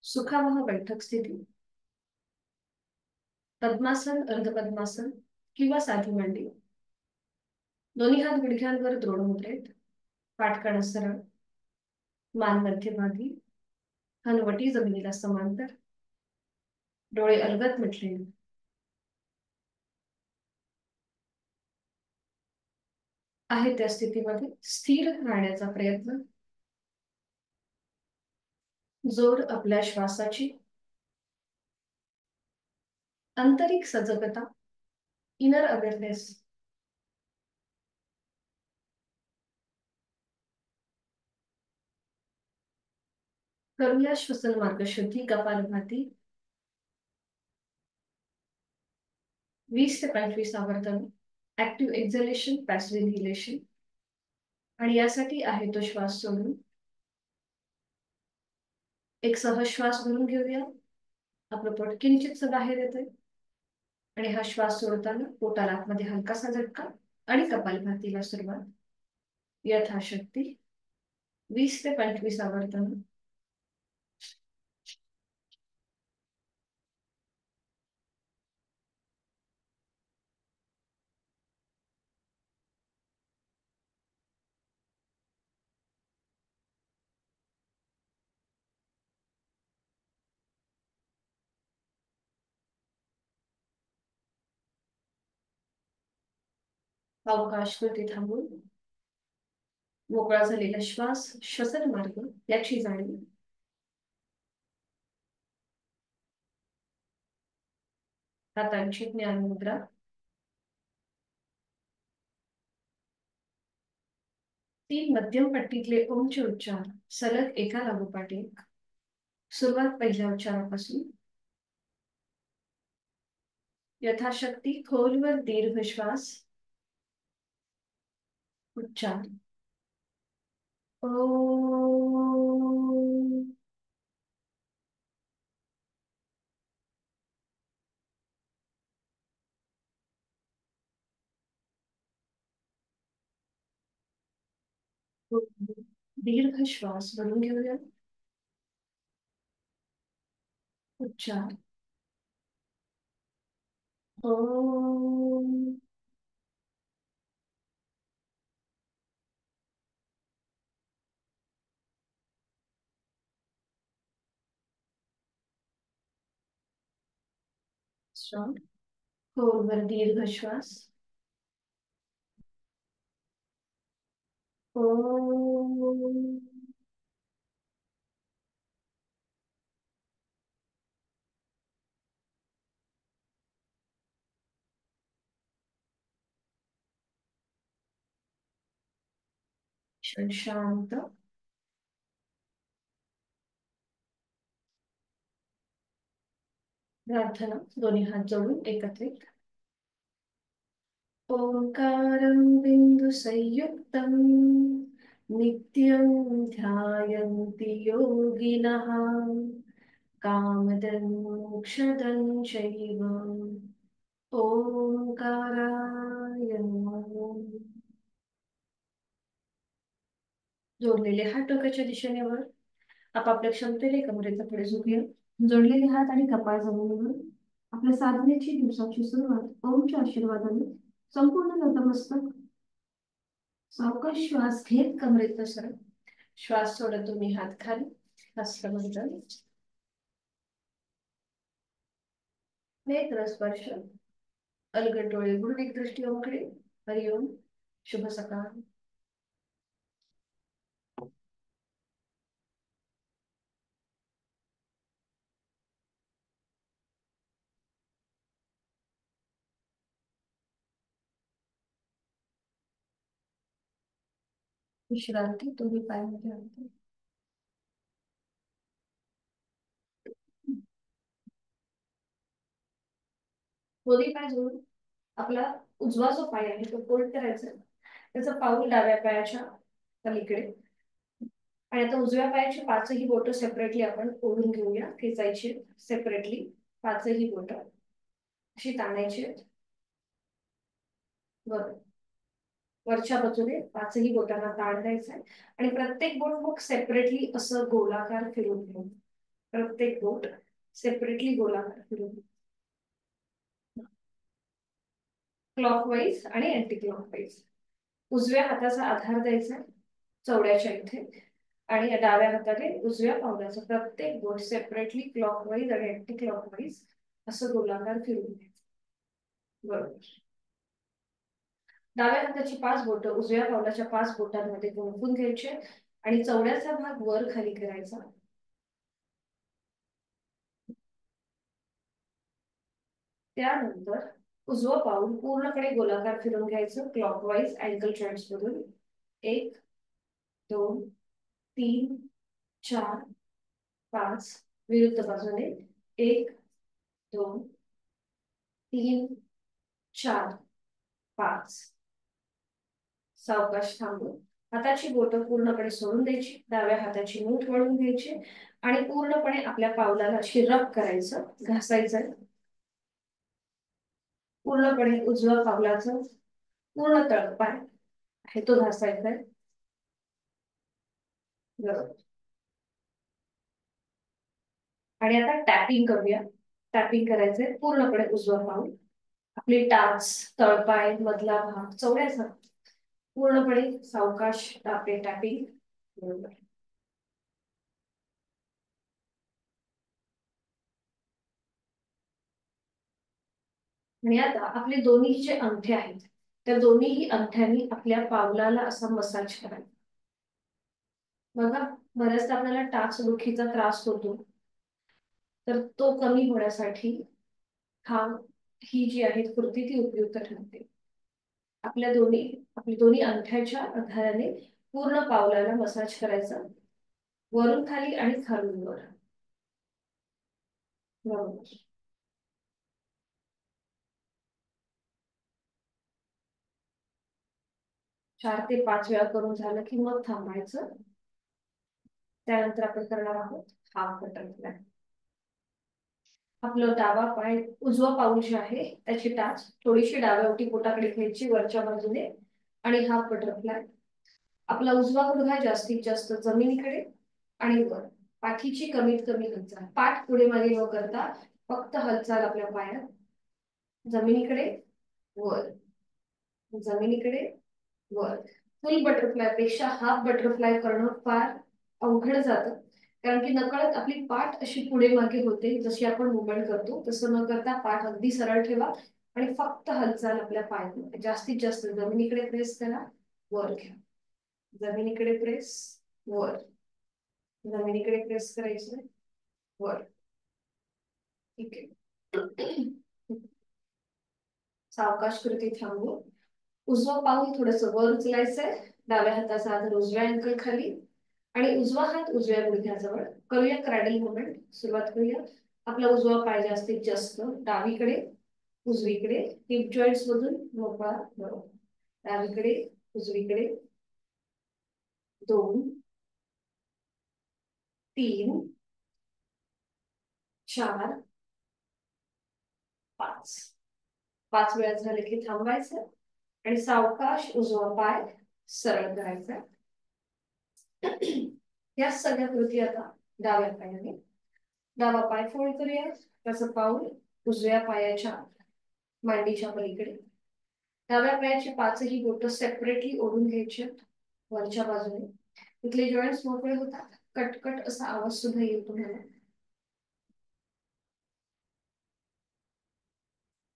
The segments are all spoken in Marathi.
सुखावह बैठक स्थिती, पद्मासन, अर्धपद्मासन किंवा साधी मांडी. दोन्ही हात गुडघ्यांवर दृढ मुद्रेत, पाठ कणा सरळ, मान मध्यभागी, हनुवटी जमिनीला समांतर, डोळे अलगद मिटलेले. आहे त्या स्थितीमध्ये स्थिर राहण्याचा प्रयत्न. जोड आपल्या श्वासाची, आंतरिक सजगता, इनर अवेअरनेस. करूया श्वसन मार्ग शुद्धी, कपालभाती. 20 ते 25 आवर्तन. Active exhalation, passive inhalation. आणि यासाठी आहे तो श्वास सोडून एक सहज श्वास भरून घेऊया. आपलं पोट किंचितच बाहेर येते आणि हा श्वास सोडताना पोटाला आतमध्ये हलकासा झटका आणि कपालभातीला सुरुवात. यथाशक्ती 20 ते 25 आवर्तन. अवकाश कृती थांबून मोकळा झालेला श्वास, श्वसन मार्ग याची जाणीव. हातांची ज्ञान मुद्रा. तीन मध्यम पट्टीतले ओमचे उच्चार सलग एका लागोपाठ एक. सुरुवात पहिल्या उच्चारापासून. यथाशक्ती खोलवर दीर्घ श्वास. उच्चार ओम. दीर्घ श्वास भरून घेऊया. उच्चार ओम. स्ट्रॉंग. खोलवर दीर्घ श्वास. ओम. शांत. प्रार्थना दोन्ही हात जोडून एकत्रित. ओंकारं बिंदु संयुक्तं नित्यं ध्यायन्ति योगिनः कामदं मोक्षदं चैव. ओंकाराय नमः. जोडलेले हात डोक्याच्या दिशेने वर. आपापल्या क्षमतेने कमरेचा पुढे झुकूया. जोडलेले हात आणि कपाळ जमिनीवर. आपल्या साधनेची दिवसाची सुरुवात ओमच्या आशीर्वादाने. संपूर्ण नतमस्तक. सावकाश श्वास घेत कमरेत सरळ. श्वास सोडत तुम्ही हात खाली. हस्तमंत्र. नेत्र स्पर्श. अलगद डोळे उघडून एक दृष्टी ओमकडे. हरिओम. शुभ सकाळ. विश्रांती तुम्ही पायामध्ये आणता. दोन्ही पाय जोडून आपला उजवा जो पाय आहे तो फोल्ड करायचा. त्याचं पाऊल डाव्या पायाच्या पलीकडे. आणि आता उजव्या पायाची पाचही बोटं सेपरेटली आपण ओढून घेऊया. खेचायची सेपरेटली पाचही बोटं अशी ताणायची. बरोबर. वरच्या बाजूने पाचही बोटांना ताण द्यायचा आहे आणि प्रत्येक बोट मग सेपरेटली असं गोलाकार फिरून घेऊन प्रत्येक बोट सेपरेटली गोलाकार फिरून, क्लॉकवाईज आणि अँटी क्लॉकवाईज. उजव्या हाताचा आधार द्यायचा चवड्याच्या इथे आणि डाव्या हाताने उजव्या पावलाचं प्रत्येक बोट सेपरेटली क्लॉकवाईज आणि अँटी क्लॉकवाईज असं गोलाकार फिरून घ्यायचं. बरोबर. डाव्या हाताची 5 बोटं उजव्या पावलाच्या 5 बोटांमध्ये गुंफून घ्यायचे आणि चवड्याचा भाग वर खाली करायचा. त्यानंतर उजवं पाऊल पूर्णपणे गोलाकार फिरून घ्यायचं क्लॉकवाईज अँकल जॉइंट्स मधून. 1 2 3 4 5. विरुद्ध बाजूने 1 2 3 4 5. सावकाश थांबून हाताची बोटं पूर्णपणे सोडून द्यायची, डाव्या हाताची मूठ वळून घ्यायची आणि पूर्णपणे आपल्या पावलाला रब करायचं, घासायचं. पूर्णपणे उजव्या पावलाचं पूर्ण तळपाय आहे तो घासायचा आहे. बरोबर. आणि आता टॅपिंग करूया. टॅपिंग करायचंय पूर्णपणे उजवा पाऊल, आपली टाच, तळपाय, मधला भाग, चवड्याचा पूर्णपणे सावकाश आपले टॅपिंग. बरोबर. आणि आता आपले दोन्ही जे अंगठे आहेत त्या दोन्हीही अंगठ्यांनी आपल्या पावलाला असा मसाज करायचा. बघा, बऱ्याचदा आपल्याला टाच दुखीचा त्रास होतो, तर तो कमी होण्यासाठी हा ही जी आहे कृती ती उपयुक्त ठरते. आपल्या दोन्ही अंगठ्याच्या आधाराने पूर्ण पावलाला मसाज करायचा, वरून खाली आणि खालून वर. बरोबर. 4 ते 5 वेळा करून झालं की मग थांबायचं. त्यानंतर आपण करणार आहोत हाफ बटरफ्लाय. आपलं डावा पाय उजवा पाऊल जे आहे त्याची टाच थोडीशी डाव्या ओटीपोटाकडे घ्यायची वरच्या बाजूने आणि हाफ बटरफ्लाय. आपला उजवा गुडघा जास्तीत जास्त जमिनीकडे आणि वर. पाठीची कमीत कमी हालचाल, पाठ पुढे मागे न करता फक्त हालचाल आपल्या पायात. जमिनीकडे वर, जमिनीकडे वर. फुल बटरफ्लाय पेक्षा हाफ बटरफ्लाय करणं फार अवघड जातं, कारण की नकळत आपली पाठ अशी पुढे मागे होते. जशी आपण मुवमेंट करतो तसं न करता पाठ अगदी सरळ ठेवा आणि फक्त हालचाल आपल्या पायात. जास्तीत जास्त जमिनीकडे प्रेस करा, वर घ्या. जमिनीकडे प्रेस, वर. जमिनीकडे प्रेस करायचं, वर. ठीक आहे. सावकाश कृती थांबू. उजवा पाऊल थोडस वर उचलायचंय, डाव्या हाताचा आधार उजव्या अँकल खाली आणि उजवा हात उजव्या गुडघ्याजवळ. करूया क्रॅडल मुवमेंट. सुरुवात करूया. आपला उजवा पाय जास्तीत जास्त डावीकडे उजवीकडे, हिप जॉइंट्स मधून मोकळा. बरोबर. डावीकडे उजवीकडे, 2 3 4 5. 5 वेळा झाले की थांबायचं आणि सावकाश उजवा पाय सरळ करायचा. या सगळ्या कृती आता डाव्या पायाने. डावा पाय फोल्ड करूया, त्याचं पाऊल उजव्या पायाच्या मांडीच्या पलीकडे. डाव्या पायाची 5ही बोटं सेपरेटली ओढून घ्यायची वरच्या बाजूने. तिथले जॉइंट्स मोकळे होतात, कटकट असा आवाज सुद्धा येईल तुम्हाला.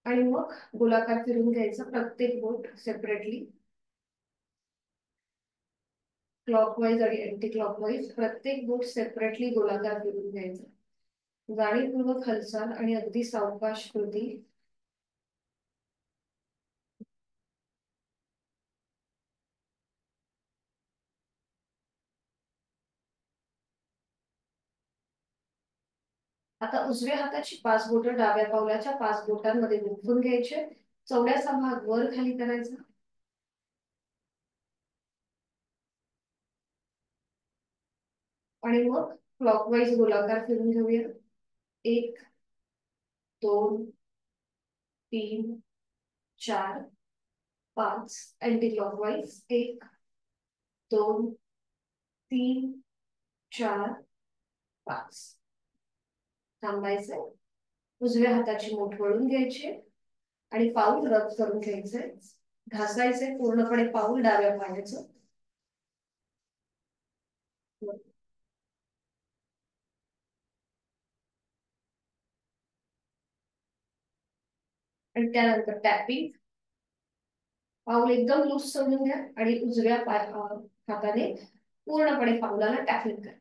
आणि मग गोलाकार फिरून घ्यायचा प्रत्येक बोट सेपरेटली, क्लॉकवाईज आणि अँटी क्लॉकवाईज प्रत्येक बोट सेपरेटली गोलाकार फिरून घ्यायचा. जाणीवपूर्वक हालचाल आणि अगदी सावकाश कृती. आता उजव्या हाताची 5 बोटं डाव्या पावलाच्या 5 बोटांमध्ये गुंफून घ्यायचे, चवड्याचा भाग वर खाली करायचा. आणि मग क्लॉकवाईज गोलाकार फिरून घेऊया. 1 2 3 4 5. Anti clockwise 1 2 3 4 5. थांबायचंय. उजव्या हाताची मूठ वळून घ्यायची आणि पाऊल रब करून घ्यायचंय. घासायचंय पूर्णपणे पाऊल डाव्या पायाचं. आणि त्यानंतर टॅपिंग. पाऊल एकदम लूज सोडून घ्या आणि उजव्या हाताने पूर्णपणे पाऊलाला टॅपिंग करा.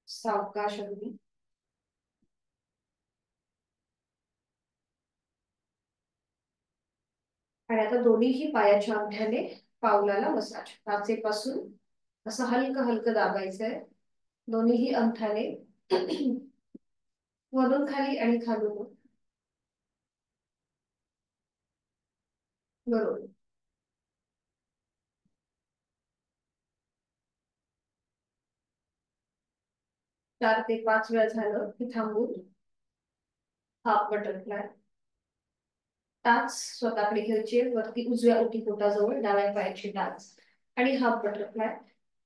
सावकाश अगदी. आणि आता दोन्हीही पायाच्या अंगठ्याने पाऊलाला मसाज. टाचेपासून असं हलकं हलकं दाबायचंय दोन्हीही अंगठ्याने. वरून खाली आणि खालून वर. बरोबर. 4 ते 5 वेळा झालं की थांबून हाफ बटरफ्लाय. टाच स्वतःकडे घ्यायचे वरती उजव्या ओटीपोटाजवळ डाव्या पायाची टाच आणि हाफ बटरफ्लाय.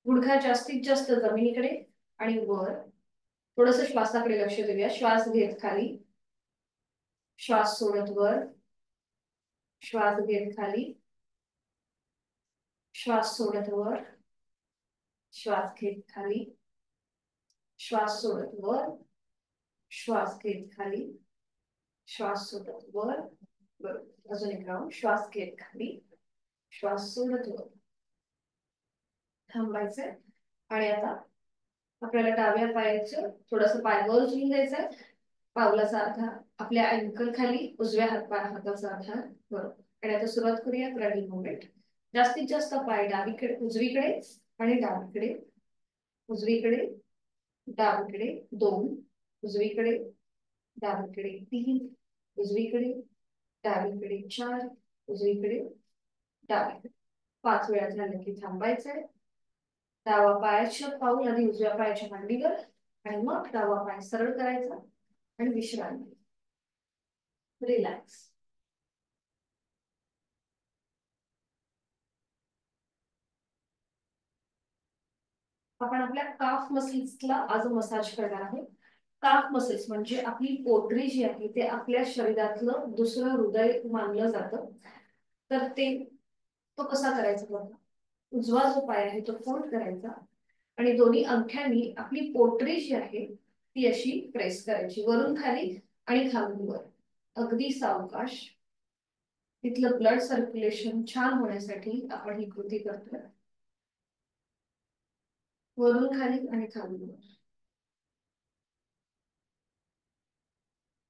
गुडघा जास्तीत जास्त जमिनीकडे आणि वर. थोडस श्वासाकडे लक्ष देऊया. श्वास घेत खाली, श्वास सोडत वर, श्वास घेत खाली, श्वास सोडत वर, श्वास घेत खाली, श्वास सोडत वर, श्वास घेत खाली, श्वास सोडत वर. बरोबर. अजून एक राऊंड. श्वास घेत खाली, श्वास सोडत वर. थांबायचंय. आणि आता आपल्याला डाव्या पायाचं थोडस पाय वर उचलून द्यायचंय. पावलाचा अर्धा आपल्या अँकल खाली, उजव्या हाताचा अर्धा. बरोबर. आणि आता सुरुवात करूया क्रॅडिंग मुवमेंट. जास्तीत जास्त पाय डावीकडे, उजवीकडे आणि डावीकडे. उजवीकडे, डावीकडे 2, उजवीकडे, डावीकडे 3, उजवीकडे, डावीकडे 4, उजवीकडे, डावीकडे. 5 वेळा झालं की थांबायचंय. डावा पायाच्या पाऊल आधी उजव्या पायाच्या मांडीवर आणि मग डावा पाय सरळ करायचा आणि विश्रांती. रिलॅक्स. आपण आपल्या काफ मसल्सला आज मसाज करणार आहोत. काफ मसल्स म्हणजे आपली पोटरी जी आहे ते आपल्या शरीरातलं दुसरं हृदय मानलं जातं. तर ते तो कसा करायचा बघा. उजवा जो पाय आहे तो फोल्ड करायचा आणि दोन्ही अंगठ्यांनी आपली पोटरी जी आहे ती अशी प्रेस करायची वरून खाली आणि खालून वर. अगदी सावकाश. तिथलं ब्लड सर्क्युलेशन छान होण्यासाठी आपण ही कृती करतोय. वरून खाली आणि खालून वर.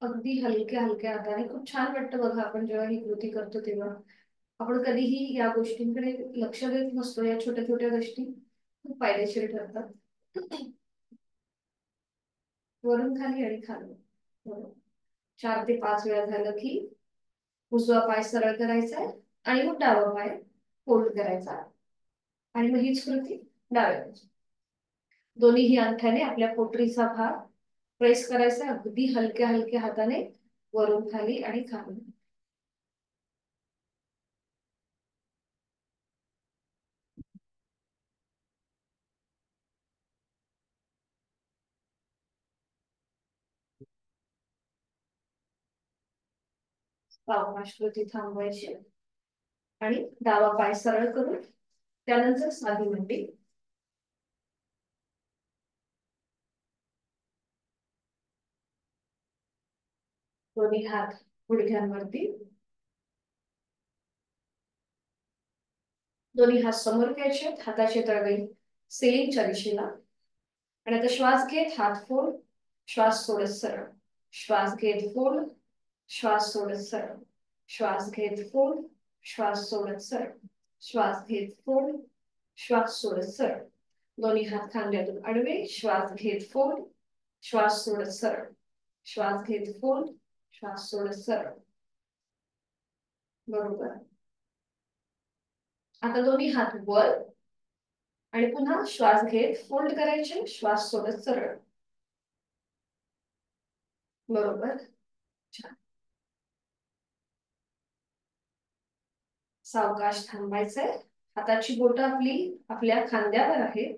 अगदी हलक्या हलक्या हाताने. खूप छान वाटतं बघा आपण जेव्हा ही कृती करतो तेव्हा. आपण कधीही या गोष्टींकडे लक्ष देत नसतो. या छोट्या छोट्या गोष्टी खूप फायदेशीर ठरतात. वरून खाली आणि खालून. 4 ते 5 वेळा झालं की उजवा पाय सरळ करायचा आणि मग डावा पाय फोल्ड करायचा आणि मग हीच कृती डाव्या दोन्हीही अंगठ्याने आपल्या पोटरीचा भाग प्रेस करायचा अगदी हलक्या हलक्या हाताने वरून खाली आणि खालून. सावकाश कृती थांबवायची आणि डावा पाय सरळ करून त्यानंतर साधी मांडी. दोन्ही हात गुडघ्यांवरती. दोन्ही हात समोर घ्यायचे. हाताचे तळवे सिलिंगच्या दिशेला. आणि आता श्वास घेत हात फोल्ड, श्वास सोडत सरळ. श्वास घेत फोल्ड, श्वास सोडत सरळ. श्वास घेत फोल्ड, श्वास सोडत सरळ. श्वास घेत फोल्ड, श्वास सोडत सरळ. दोन्ही हात खांद्यातून आडवे. श्वास घेत फोल्ड, श्वास सोडत सरळ. श्वास घेत फोल्ड, श्वास सोडत सरळ. बरोबर. आता दोन्ही हात वर आणि पुन्हा श्वास घेत फोल्ड करायचे. श्वास सोडत सरळ. बरोबर. छान. सावकाश थांबायचंय. हाताची बोटं आपली आपल्या खांद्यावर आहेत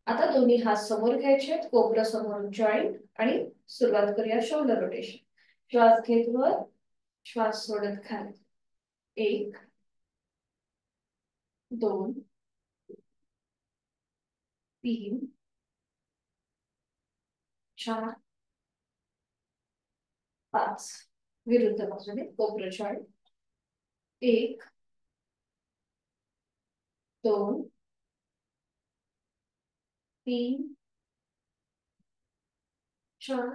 आता दोन्ही हात समोर घ्यायचे, कोपरं समोर जॉईंट, आणि सुरुवात करूया शोल्डर रोटेशन. श्वास घेत वर, श्वास सोडत खाली. 1 2 3 4 5. विरुद्ध बाजूने कोपरं जॉईंट. 1 2 3 4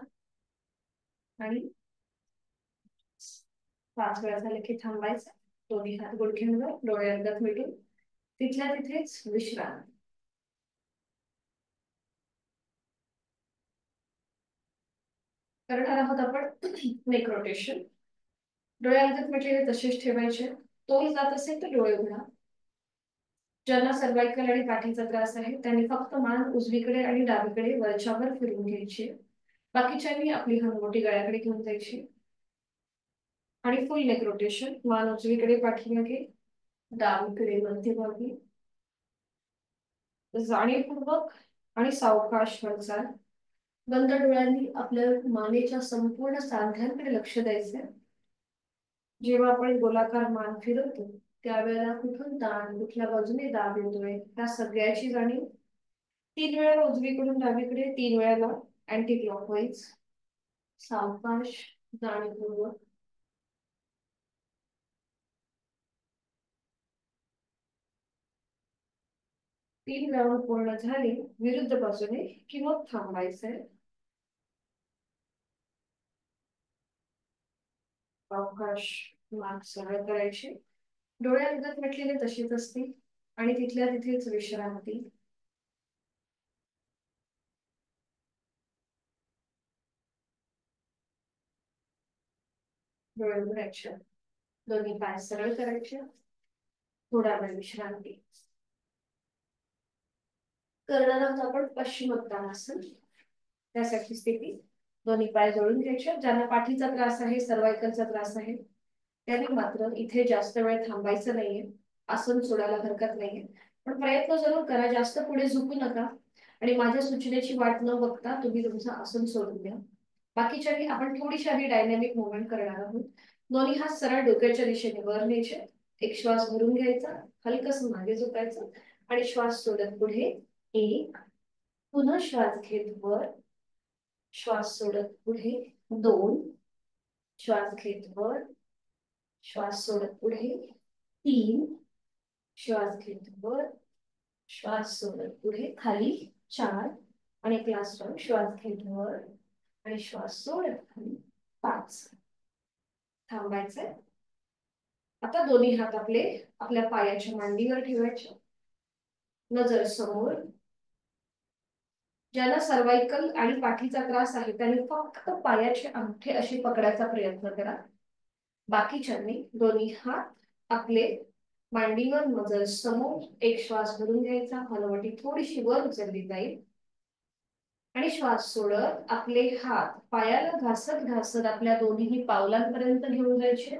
आणि 5 वेळा झाले की थांबायचं. दोन्ही हात गुडघ्यांवर, डोळे अर्धात मिटून तिथल्या तिथेच विश्राम. करणार आहोत आपण नेक रोटेशन. डोळे अर्धात मिटलेले तसेच ठेवायचे. तोल जात असेल तर डोळे उघडा. ज्यांना सर्वायकल आणि पाठीचा त्रास आहे त्यांनी फक्त मान उजवीकडे आणि डावीकडे वरच्यावर फिरवून घ्यायची. बाकीच्यांनी आपली हनुवटी गळ्याकडे घेऊन जायची. आणि फुल नेक रोटेशन. मान उजवीकडे पाठीमागे, डावीकडे मध्यभागी. जाणीवपूर्वक आणि सावकाश हालचाल. बंद डोळ्यांनी आपल्या मानेच्या संपूर्ण सांध्यांकडे लक्ष द्यायचे. जेव्हा आपण गोलाकार मान फिरवतो त्यावेळेला कुठून ताण, कुठल्या बाजूने दाब येतोय, त्या सगळ्याची जाणीव. 3 वेळा उजवीकडून डावीकडे, 3 वेळाला अँटी क्लॉकवाईज. सावकाश, जाणीवपूर्वक. 3 राऊंड पूर्ण झाले विरुद्ध बाजूने की मग थांबायचंय. सावकाश मान सरळ करायची. डोळे अर्धात मिटलेले तसेच असतील आणि तिथल्या तिथेच विश्रांती. डोळे उघडायचे, दोन्ही पाय सरळ करायचे. थोडा वेळ विश्रांती. करणार आहोत आपण पश्चिमोत्तानासन. त्यासाठी स्थिती. दोन्ही पाय जोडून घ्यायचे. ज्यांना पाठीचा त्रास आहे, सर्वायकलचा त्रास आहे, त्यांनी मात्र इथे जास्त वेळ थांबायचं नाहीये. आसन सोडायला हरकत नाहीये, पण प्रयत्न जरूर करा. जास्त पुढे झुकू नका आणि माझ्या सूचनेची वाट न बघता तुम्ही तुमचं आसन सोडून द्या. बाकीच्यानी आपण थोडीशी आधी डायनॅमिक मुवमेंट करणार आहोत. दोन्ही हात सरळ डोक्याच्या दिशेने वर न्यायचे. एक श्वास भरून घ्यायचा, हलकस मागे झोपायचं आणि श्वास सोडत पुढे. 1. पुन्हा श्वास घेत वर, श्वास सोडत पुढे. 2. श्वास घेत वर, श्वास सोडत पुढे. 3. श्वास घेत वर, श्वास सोडत पुढे खाली. 4. आणि एक लास्ट राऊंड. श्वास घेत वर आणि श्वास सोडत खाली. 5. थांबायचंय. आता दोन्ही हात आपले आपल्या पायाच्या मांडीवर ठेवायचे. नजर समोर. ज्यांना सर्वायकल आणि पाठीचा त्रास आहे त्यांनी फक्त पायाचे अंगठे असे पकडायचा प्रयत्न करा. बाकीच्यांनी दोन्ही हात आपले मांडीवर, नजर समोर. एक श्वास भरून घ्यायचा, हनुवटी थोडीशी वर उचलली जाईल आणि श्वास सोडत आपले हात पायाला घासत घासत आपल्या दोन्ही पावलांपर्यंत घेऊन जायचे.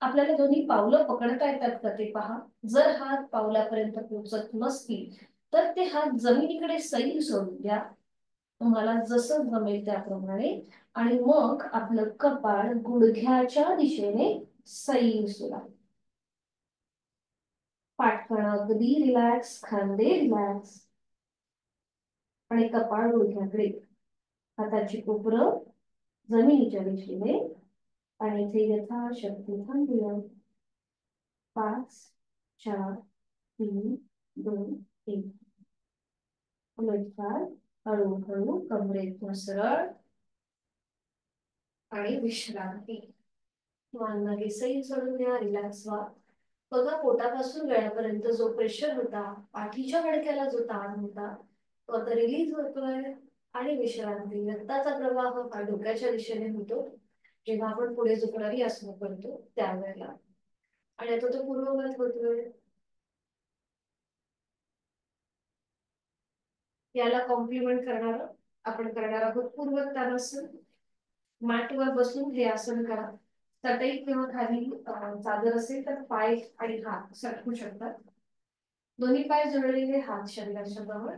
आपल्याला दोन्ही पावलं पकडता येतात का ते पहा. जर हात पावलापर्यंत पोहोचत नसतील तर ते हात जमिनीकडे सैल सोडून द्या, तुम्हाला जसं जमेल त्याप्रमाणे. आणि मग आपलं कपाळ गुडघ्याच्या दिशेने सैल सोडा. पाठकणा अगदी रिलॅक्स, खांदे रिलॅक्स आणि कपाळ गुडघ्याकडे. हाताची कोपरं जमिनीच्या दिशेने. आणि इथे यथाशक्ती थांबूया. 5 4 3 2 1. उलटकाल. हळूहळू कमरेतून सरळ आणि विश्रांती. मान मागे सैल सोडून द्या, रिलॅक्स व्हा. बघा, पोटापासून गळ्यापर्यंत जो प्रेशर होता, पाठीच्या मणक्याला जो ताण होता, तो आता रिलीज होतोय. आणि विश्रांती. रक्ताचा प्रवाह हा डोक्याच्या दिशेने होतो जेव्हा आपण पुढे झुकणारी आसनं करतो त्यावेळेला. आणि आता तो पूर्ववत होतोय. याला कॉम्प्लिमेंट करणार आपण करणार आहोत पूर्वोत्तानासन. मॅटवर बसून हे आसन करा. चटई किंवा खाली चादर असेल तर पाय आणि हात सरकवू शकतात. दोन्ही पाय जोडलेले, हात शरीराच्या जवळ.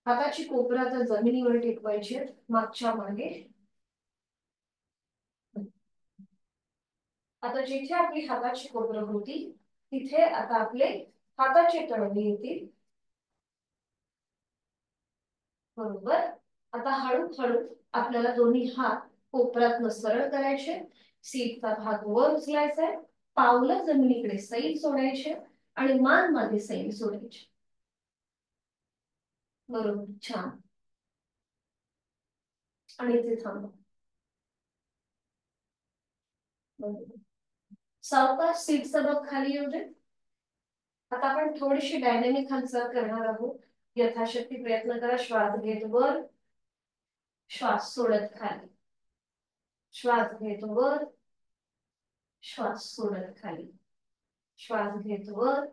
हाताची कोपरं आता जमिनीवर टेकवायची आहेत, मागच्या मागे. आता जिथे आपली हाताची कोपरं होती तिथे आता आपले हाताचे तळवे येतील. बरोबर. आता हळूहळू आपल्याला दोन्ही हात कोपरात सरळ करायचे, सीटचा भाग वर उचलायचा आहे, पावलं जमिनीकडे सैल सोडायचे आणि मान मागे सैल सोडायचे. बरोबर, छान. आणि इथे थांबा. बरोबर. सावकाश सीटचा भाग खाली येऊ दे. आता आपण थोडीशी डायनॅमिक हालचाल करणार आहोत. यथाशक्ती प्रयत्न करा. श्वास घेत वर, श्वास सोडत खाली, श्वास घेत वर, श्वास सोडत खाली, श्वास घेत वर,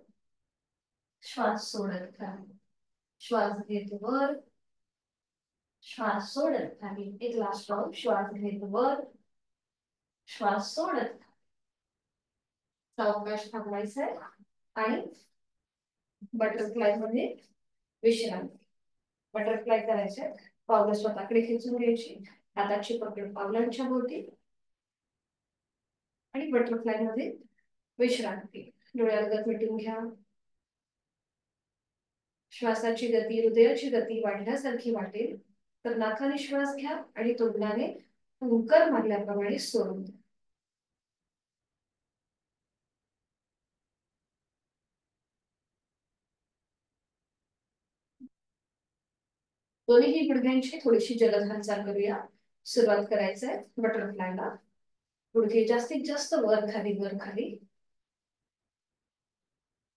श्वास सोडत खाली, श्वास घेत वर, श्वास सोडत खाली. एक लास्ट राऊंड. श्वास घेत वर, श्वास सोडत. सावकाश थांबायचं आहे आणि बटरफ्लाय मध्ये विश्रांती. बटरफ्लाय करायचे, पावलं स्वतःकडे खेचून घ्यायची, हाताची पकड पावलांच्या भोवती आणि बटरफ्लाय मध्ये विश्रांती. डोळ्यालगत मिटून घ्या. श्वासाची गती, हृदयाची गती वाढल्यासारखी वाटेल तर नाकाने श्वास घ्या आणि तोंडाने फुंकर मारल्याप्रमाणे सोडून द्या. दोन्ही गुडघ्यांची थोडीशी जलद हालचाल करूया. सुरुवात करायचंय बटरफ्लायला. गुडघे जास्तीत जास्त वर खाली वर खाली.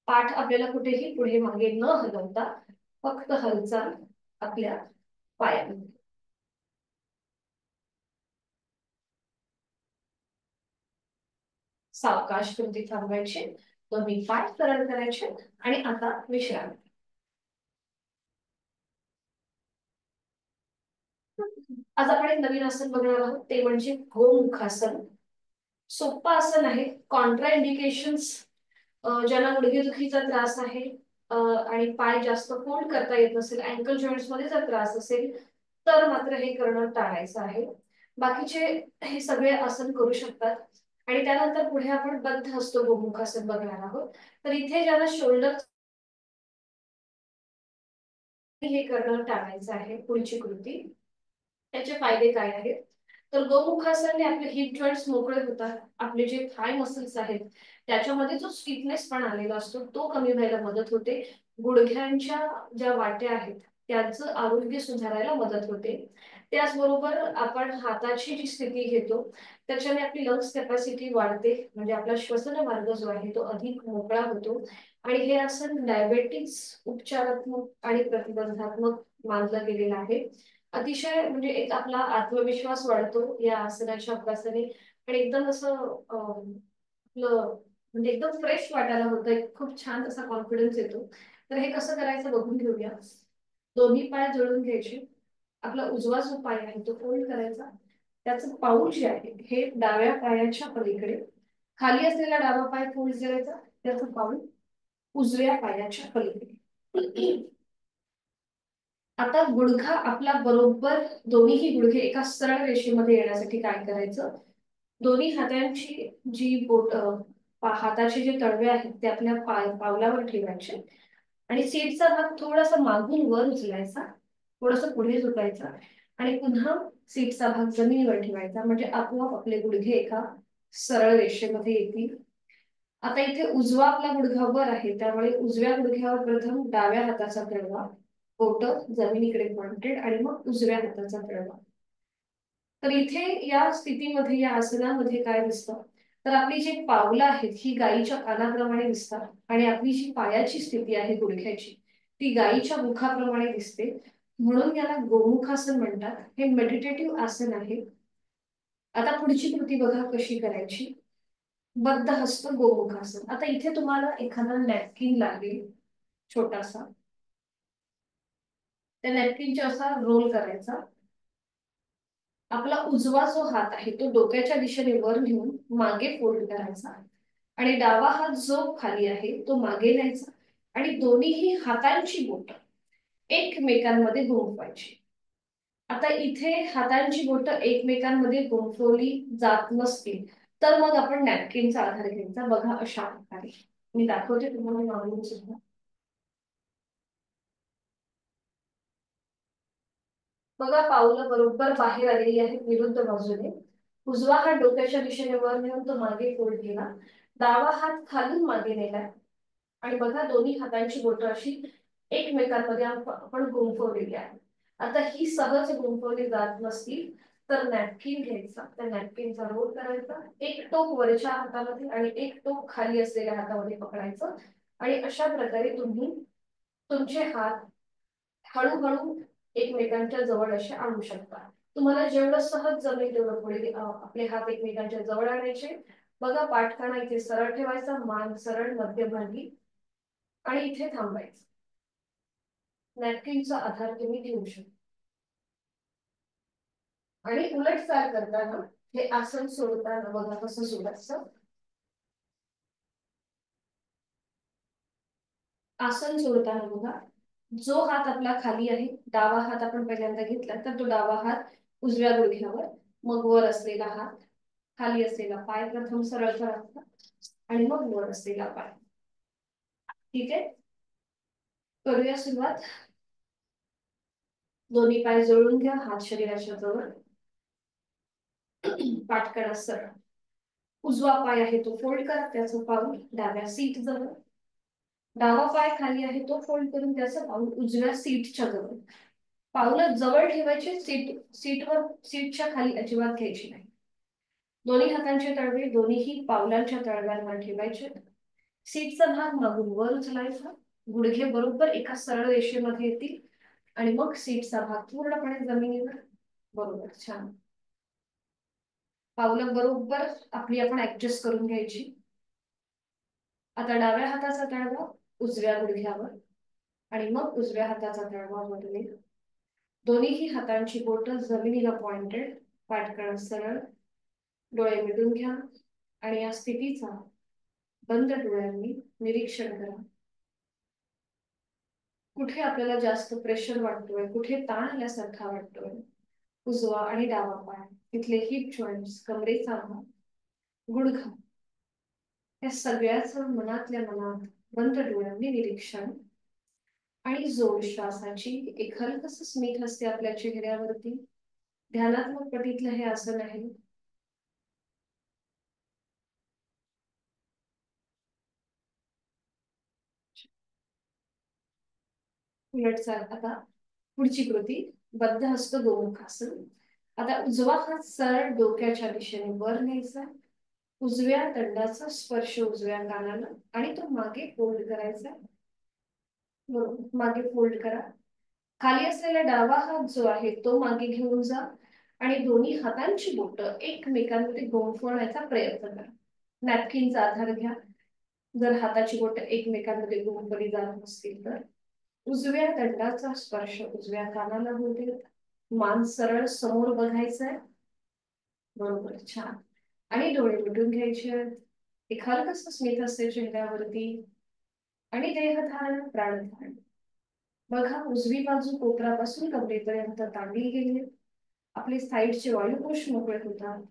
पाठ आपल्याला कुठेही पुढे मागे न हलवता फक्त हालचाल आपल्या पायामध्ये. सावकाश कृती थांबवायची, दोन्ही पाय सरळ करायचे आणि आता विश्रांती. आज आपण एक नवीन आसन बघणार आहोत, ते म्हणजे गोमुखासन. सोपं आसन आहे. कॉन्ट्रा इंडिकेशन्स ज्यांना गुडघेदुखीचा त्रास आहे आणि पाय जास्त फोल्ड करता येत नसेल, अँकल जॉईंट्स मध्ये जर त्रास असेल तर मात्र हे करणं टाळायचं आहे. बाकीचे हे सगळे आसन करू शकतात. आणि त्यानंतर पुढे आपण बद्ध हस्त गोमुखासन बघणार आहोत. तर इथे ज्याला शोल्डर हे करणं टाळायचं आहे. पुढची कृती. त्याचे फायदे काय आहेत तर गोमुखासनाने आपले हिप जॉइंट्स मोकळे होतात. आपले जे थाय मसल्स आहेत त्याच्यामध्ये जो स्टिफनेस पण आलेला असतो तो कमी व्हायला मदत होते. गुडघ्यांच्या ज्या वाट्या आहेत त्यांचं आरोग्य सुधारायला मदत होते. त्याचबरोबर आपण हाताची जी स्थिती घेतो त्याच्याने आपली लंग्स कॅपॅसिटी वाढते, म्हणजे आपला श्वसन मार्ग जो आहे तो अधिक मोकळा होतो. आणि हे आसन डायबेटिक्स उपचारात्मक आणि प्रतिबंधात्मक मानलं गेलेलं आहे. अतिशय म्हणजे एक आपला आत्मविश्वास वाढतो या आसनाच्या अभ्यासाने आणि एकदम असं आपलं म्हणजे एकदम फ्रेश वाटायला होतं. एक खूप छान असा कॉन्फिडन्स येतो. तर हे कसं करायचं बघून घेऊया. दोन्ही पाय जोडून घ्यायचे. आपला उजवा जो पाय आहे तो फोल्ड करायचा. त्याचं पाऊल जे आहे हे डाव्या पायाच्या पलीकडे, खाली असलेला डावा पाय फोल्ड करायचा, त्याचं पाऊल उजव्या पायाच्या पलीकडे. आता गुडघा आपला बरोबर, दोन्हीही गुडघे एका सरळ रेषेमध्ये येण्यासाठी काय करायचं, दोन्ही हातांची जी बोट हाताचे जे तळवे आहेत ते आपल्या पावलावर ठेवायचे आणि सीटचा भाग थोडासा मागून वर उचलायचा, थोडस पुढे झुकायचा आणि पुन्हा सीटचा भाग जमिनीवर ठेवायचा, म्हणजे आपोआप आपले गुडघे एका सरळ रेषेमध्ये येतील. आता इथे उजवा आपला गुडघा वर आहे त्यामुळे उजव्या गुडघ्यावर प्रथम डाव्या हाताचा तळवा, बोट जमिनीकडे पॉइंटेड आणि मग उजव्या हाताचा तळवा. तर इथे या स्थितीमध्ये या आसनामध्ये काय दिसतं तर आपली जी पावलं आहेत ही गायीच्या कानाप्रमाणे दिसतात आणि आपली जी पायाची स्थिती आहे गुडघ्याची ती गायीच्या मुखाप्रमाणे दिसते, म्हणून याला गोमुखासन म्हणतात. हे मेडिटेटिव्ह आसन आहे. आता पुढची कृती बघा कशी करायची. बद्ध हस्त गोमुखासन. आता इथे तुम्हाला एखादा नॅपकिन लागेल छोटासा, त्या नॅपकिनचा असा रोल करायचा. आपला उजवा जो हात आहे तो डोक्याच्या दिशेने वर घेऊन मागे फोल्ड करायचा आणि डावा हात जो खाली आहे तो मागे न्यायचा आणि दोन्हीही हातांची बोट एकमेकांमध्ये गुंफवायची. आता इथे हातांची बोटं एकमेकांमध्ये गुंफवली जात नसतील तर मग आपण नॅपकिनचा आधार घ्यायचा. बघा अशा प्रकारे मी दाखवते तुम्हाला मागून सुद्धा. बघा पावलं बरोबर बाहेर आलेली आहेत विरुद्ध बाजूने. उजवा हात डोक्याच्या दिशेने वर नेऊन तो मागे फोल्ड केला. डावा हात खालून मागे नेलाय आणि बघा दोन्ही हातांची बोटं अशी एकमेकांमध्ये आपण गुंफवलेली आहे. आता ही सहज गुंफवली जात नसतील तर नॅपकिन घ्यायचा. त्या नॅपकिनचा रोल करायचा. एक टोक वरच्या हातामध्ये आणि एक टोक खाली असलेल्या हातामध्ये पकडायचं आणि अशा प्रकारे तुम्ही तुमचे हात हळूहळू एकमेकांच्या जवळ असे आणू शकता. तुम्हाला जेवढं सहज जमेल तेवढं पुढे आपले हात एकमेकांच्या जवळ आणायचे. बघा पाठकाणा इथे सरळ ठेवायचा, मान सरळ मध्यभागी आणि इथे थांबायचं. नॅपकिनचा आधार तुम्ही घेऊ शकता. आणि उलट चाल करताना हे आसन सोडताना बघा कसं सोडायचं. आसन सोडताना बघा जो हात आपला खाली आहे डावा हात आपण पहिल्यांदा घेतला तर तो डावा हात उजव्या गुडघ्यावर, मग वर असलेला हात, खाली असलेला पाय प्रथम सरळ करायचा आणि मग वर असलेला पाय. ठीक आहे, करूया सुरुवात. दोन्ही पाय जोडून घ्या, हात शरीराच्या जवळ, पाठ करा सरळ. उजवा पाय आहे तो फोल्ड करा, त्याचं पाऊल डाव्या सीट जवळ. डावा पाय खाली आहे तो फोल्ड करून त्याचं पाऊल उजव्या सीटच्या जवळ. पावलं जवळ ठेवायचे, सीटच्या खाली अजिबात घ्यायची नाही. दोन्ही हातांचे तळवे दोन्हीही पावलांच्या तळव्यांवर ठेवायचे. सीटचा भाग मागून वर उचलायचा. गुडघे बरोबर एका सरळ रेषेमध्ये येतील आणि मग सीटचा भाग पूर्णपणे जमिनीवर. बरोबर, छान. पावलं बरोबर आपली आपण ऍडजस्ट करून घ्यायची. आता डाव्या हाताचा तळवा उजव्या गुडघ्यावर आणि मग उजव्या हाताचा तळवा बदलेल. दोन्हीही हातांची बोटं जमिनीला पॉइंटेड, पाठकणा सरळ, डोळे मिटून घ्या आणि या स्थितीचा बंद डोळ्यांनी निरीक्षण करा. कुठे आपल्याला जास्त प्रेशर वाटतोय, कुठे ताण आल्यासारखा वाटतोय. उजवा आणि डावा पाय, तिथले हिप जॉईंट्स, कमरेचा भाग, गुडघा, या सगळ्याचं मनातल्या मनात बंद डोळ्यांनी निरीक्षण. आणि जोड श्वासाची एक हलकस स्मित असते आपल्या चेहऱ्यावरती. ध्यानात्मक पटीतलं हे आसन आहे. उलट चाल. आता पुढची कृती बद्ध हस्त गोमुखासन. आता उजवा हात सरळ डोक्याच्या दिशेने वर न्यायचा. उजव्या दंडाचा स्पर्श उजव्या कानाला आणि तो मागे फोल्ड करायचा. मागे फोल्ड करा. खाली असलेला डावा हात जो आहे तो मागे घेऊन जा आणि दोन्ही हातांची बोटं एकमेकांमध्ये गुंफवण्याचा प्रयत्न करा. नॅपकिनचा आधार घ्या. जर हाताची बोटं एकमेकांमध्ये गुंफवली जात नसतील तर उजव्या दंडाचा स्पर्श उजव्या कानाला होऊ देत. मान सरळ समोर बघायचंय. बरोबर, छान. आणि डोळे मिटून घ्यायचे. एक हलकस स्मित असते चेहऱ्यावरती आणि देहधारण प्राणधारण. बघा उजवी बाजू कोपरापासून कमरेपर्यंत ताणली गेली. आपले साईडचे वायुकोश मोकळे होतात.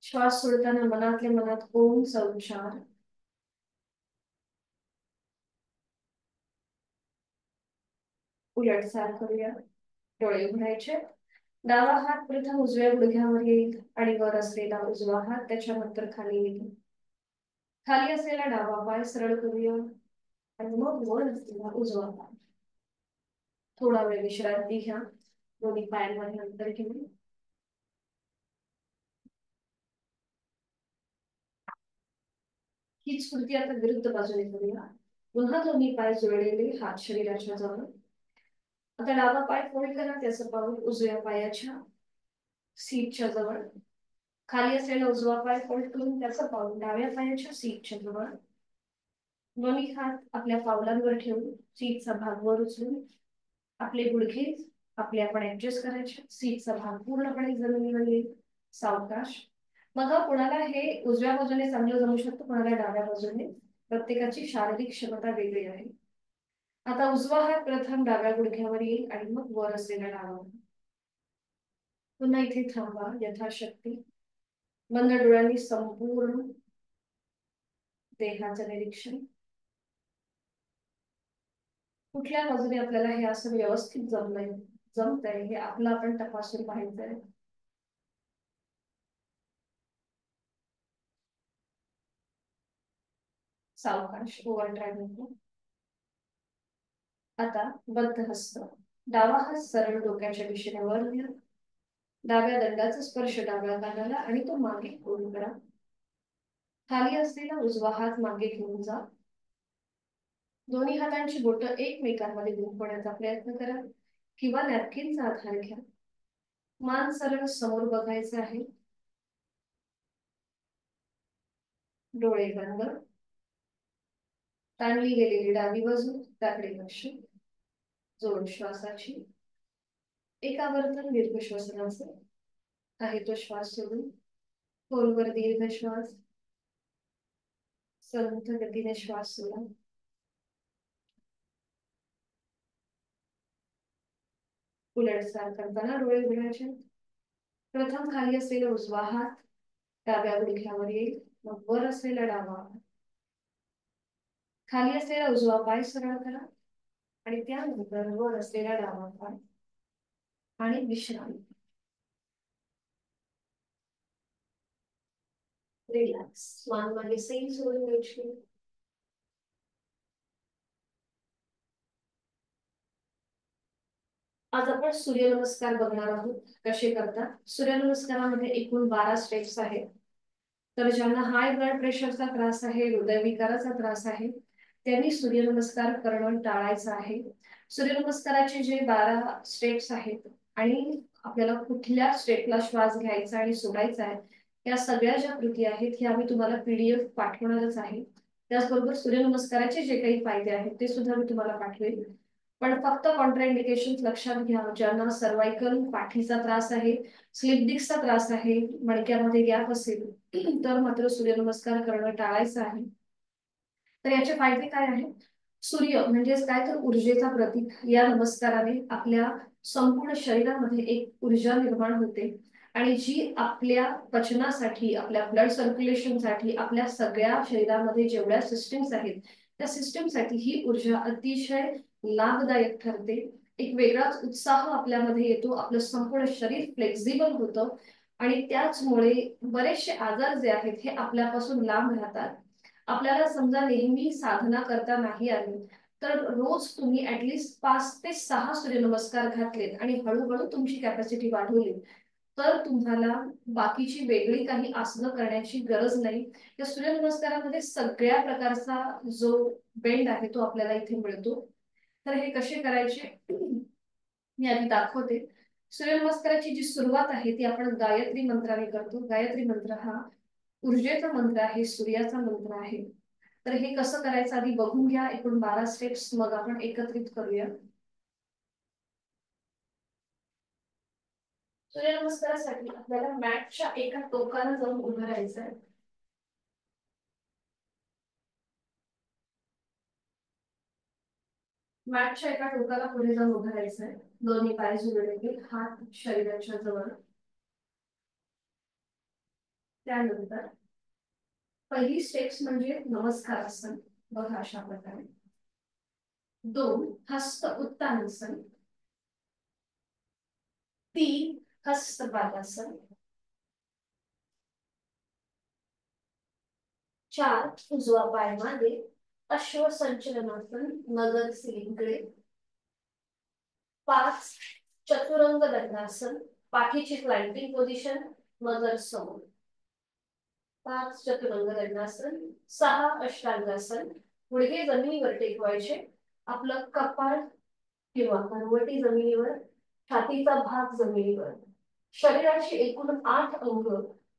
श्वास सोडताना मनातल्या मनात ओमचा उच्चार. उलट चाल करूया. डोळे उघडायचे. डावा हात प्रथम उजव्या गुडघ्यावर येईल आणि वर असलेला उजवा हात त्याच्यानंतर खाली येईल. खाली असलेला डावा पाय सरळ करूया आणि मग वर असलेला उजवा पाय. थोडा वेळ विश्रांती घ्या. दोन्ही पायांमध्ये अंतर घेऊन. हीच कृती आता विरुद्ध बाजूने करूया. पुन्हा दोन्ही पाय जोडलेले, हात शरीराच्या जवळ. आता डावा पाय फोल्ड करा, त्याचं पाऊल उजव्या पायाच्या सीटच्या जवळ. खाली असलेला उजवा पाय फोल्ड करून त्याचं पाऊल डाव्या पायाच्या सीटच्या जवळ. दोन्ही हात आपल्या पावलांवर ठेवून सीटचा भाग वर उचलून आपले गुडघे आपले आपण ऍडजस्ट करायचे. सीटचा भाग पूर्णपणे जमिनीवर येईल. सावकाश. मग कुणाला हे उजव्या बाजूने चांगलं जमू शकतं, कुणाला डाव्या बाजूने. प्रत्येकाची शारीरिक क्षमता वेगळी आहे. आता उजवा हात प्रथम डाव्या गुडघ्यावर येईल आणि मग वर असलेला डावा. पुन्हा इथे थांबा यथाशक्ती. बंद डोळ्यांनी संपूर्ण देहाचं निरीक्षण. कुठल्या बाजूने आपल्याला हे असं व्यवस्थित जमतंय हे आपलं आपण तपासून पाहायचंय. सावकाश ओव्हर ड्राईव्ह नको. आता बद्ध हस्त. डावा हात सरळ डोक्याच्या दिशेने वर न्या. डाव्या दंडाचा स्पर्श डाव्या कानाला आणि तो मागे पूर्ण करा. खाली असलेला उजवा हात मागे घेऊन जा. दोन्ही हातांची बोटं एकमेकांमध्ये गुंफवण्याचा प्रयत्न करा किंवा नॅपकिनचा आधार घ्या. मान सरळ समोर बघायचं आहे. डोळे बंद. ताणली गेलेली डावी बाजू त्याकडे लक्ष. जोड श्वासाची. एकावर्तन दीर्घ श्वसनाचे आहे तो श्वास सोडून खोलवर दीर्घ श्वास. संथ गतीने श्वास सोडा. उलटसार करताना डोळे उघडायचे. प्रथम खाली असलेला उजवा हात डाव्या गुडघ्यावर येईल, मग वर असलेला डावा. खाली असलेला उजवा पाय सरळ करा आणि त्यानंतर वर असलेला डावा पाय आणि विश्रांती. रिलॅक्स. मान मागे सैल सोडून द्यायची. आज आपण सूर्यनमस्कार बघणार आहोत कसे करतात. सूर्यनमस्कारामध्ये एकूण 12 स्टेप्स आहेत. तर ज्यांना हाय ब्लड प्रेशरचा त्रास आहे, हृदयविकाराचा त्रास आहे, त्यांनी सूर्यनमस्कार करणं टाळायचं आहे. सूर्यनमस्काराचे जे 12 स्टेप्स आहेत आणि आपल्याला कुठल्या स्टेपला श्वास घ्यायचा आणि सोडायचा आहे, या सगळ्या ज्या कृती आहेत हे आम्ही तुम्हाला PDF पाठवणारच आहे. त्याचबरोबर सूर्यनमस्काराचे जे काही फायदे आहेत ते सुद्धा मी तुम्हाला पाठवेल. पण फक्त कॉन्ट्राइंडिकेशन लक्षात घ्या. ज्यांना सर्वायकल पाठीचा त्रास आहे, स्लिप डिस्कचा त्रास आहे, मणक्यामध्ये गॅप असेल तर मात्र सूर्यनमस्कार करणं टाळायचं आहे. तर याचे फायदे काय आहेत? सूर्य म्हणजेच काय तर ऊर्जेचा प्रतीक. या नमस्काराने आपल्या संपूर्ण शरीरामध्ये एक ऊर्जा निर्माण होते आणि जी आपल्या पचनासाठी, आपल्या ब्लड सर्क्युलेशनसाठी, आपल्या सगळ्या शरीरामध्ये जेवढ्या सिस्टीम्स आहेत त्या सिस्टीमसाठी ही ऊर्जा अतिशय लाभदायक ठरते. एक वेगळाच उत्साह आपल्यामध्ये येतो. आपलं संपूर्ण शरीर फ्लेक्झिबल होतं आणि त्याचमुळे बरेचसे आजार जे आहेत हे आपल्यापासून लांब राहतात. आपल्याला समजा नेहमी साधना करता नाही आली तर रोज तुम्ही ऍटलीस्ट 5 ते 6 सूर्यनमस्कार घातलेत आणि हळूहळू तुमची कॅपॅसिटी वाढवली तर तुम्हाला बाकीची वेगळी काही आसनं करण्याची गरज नाही. या सूर्यनमस्कारामध्ये सगळ्या प्रकारचा जो बेंड आहे तो आपल्याला इथे मिळतो. तर हे कसे करायचे मी आधी दाखवते. सूर्यनमस्काराची जी सुरुवात आहे ती आपण गायत्री मंत्राने करतो. गायत्री मंत्र हा ऊर्जेचा मंत्र आहे, सूर्याचा मंत्र आहे. तर हे कसं करायचं आधी बघून घ्या. एकूण 12 स्टेप्स मग आपण एकत्रित करूया. सूर्यनमस्कारासाठी आपल्याला मॅटच्या एका टोकाला जाऊन उभं राहायचं आहे. मॅटच्या एका टोकाला पुढे जाऊन उभं राहायचं आहे. दोन्ही पाय जुळले, हात शरीराच्या जवळ. त्यानंतर पहिली स्टेप्स म्हणजे नमस्कारासन. बघा अशा प्रकारे. 2 हस्त उत्तानासन. 3 हस्त बालासन. 4 उजवा पाय मागे अश्वसंचलनासन नगर सिलिंगकडे. 5 चतुरंग दंडासन पाठीची प्लांटिंग पोझिशन नजर समोर. 5 चतुरंग दंडासन. 6 अष्टांगासन. गुडघे जमिनीवर टेकवायचे. आपलं कपाळ किंवा हनुवटी जमिनीवर, छातीचा भाग जमिनीवर. शरीराची एकूण 8 अंग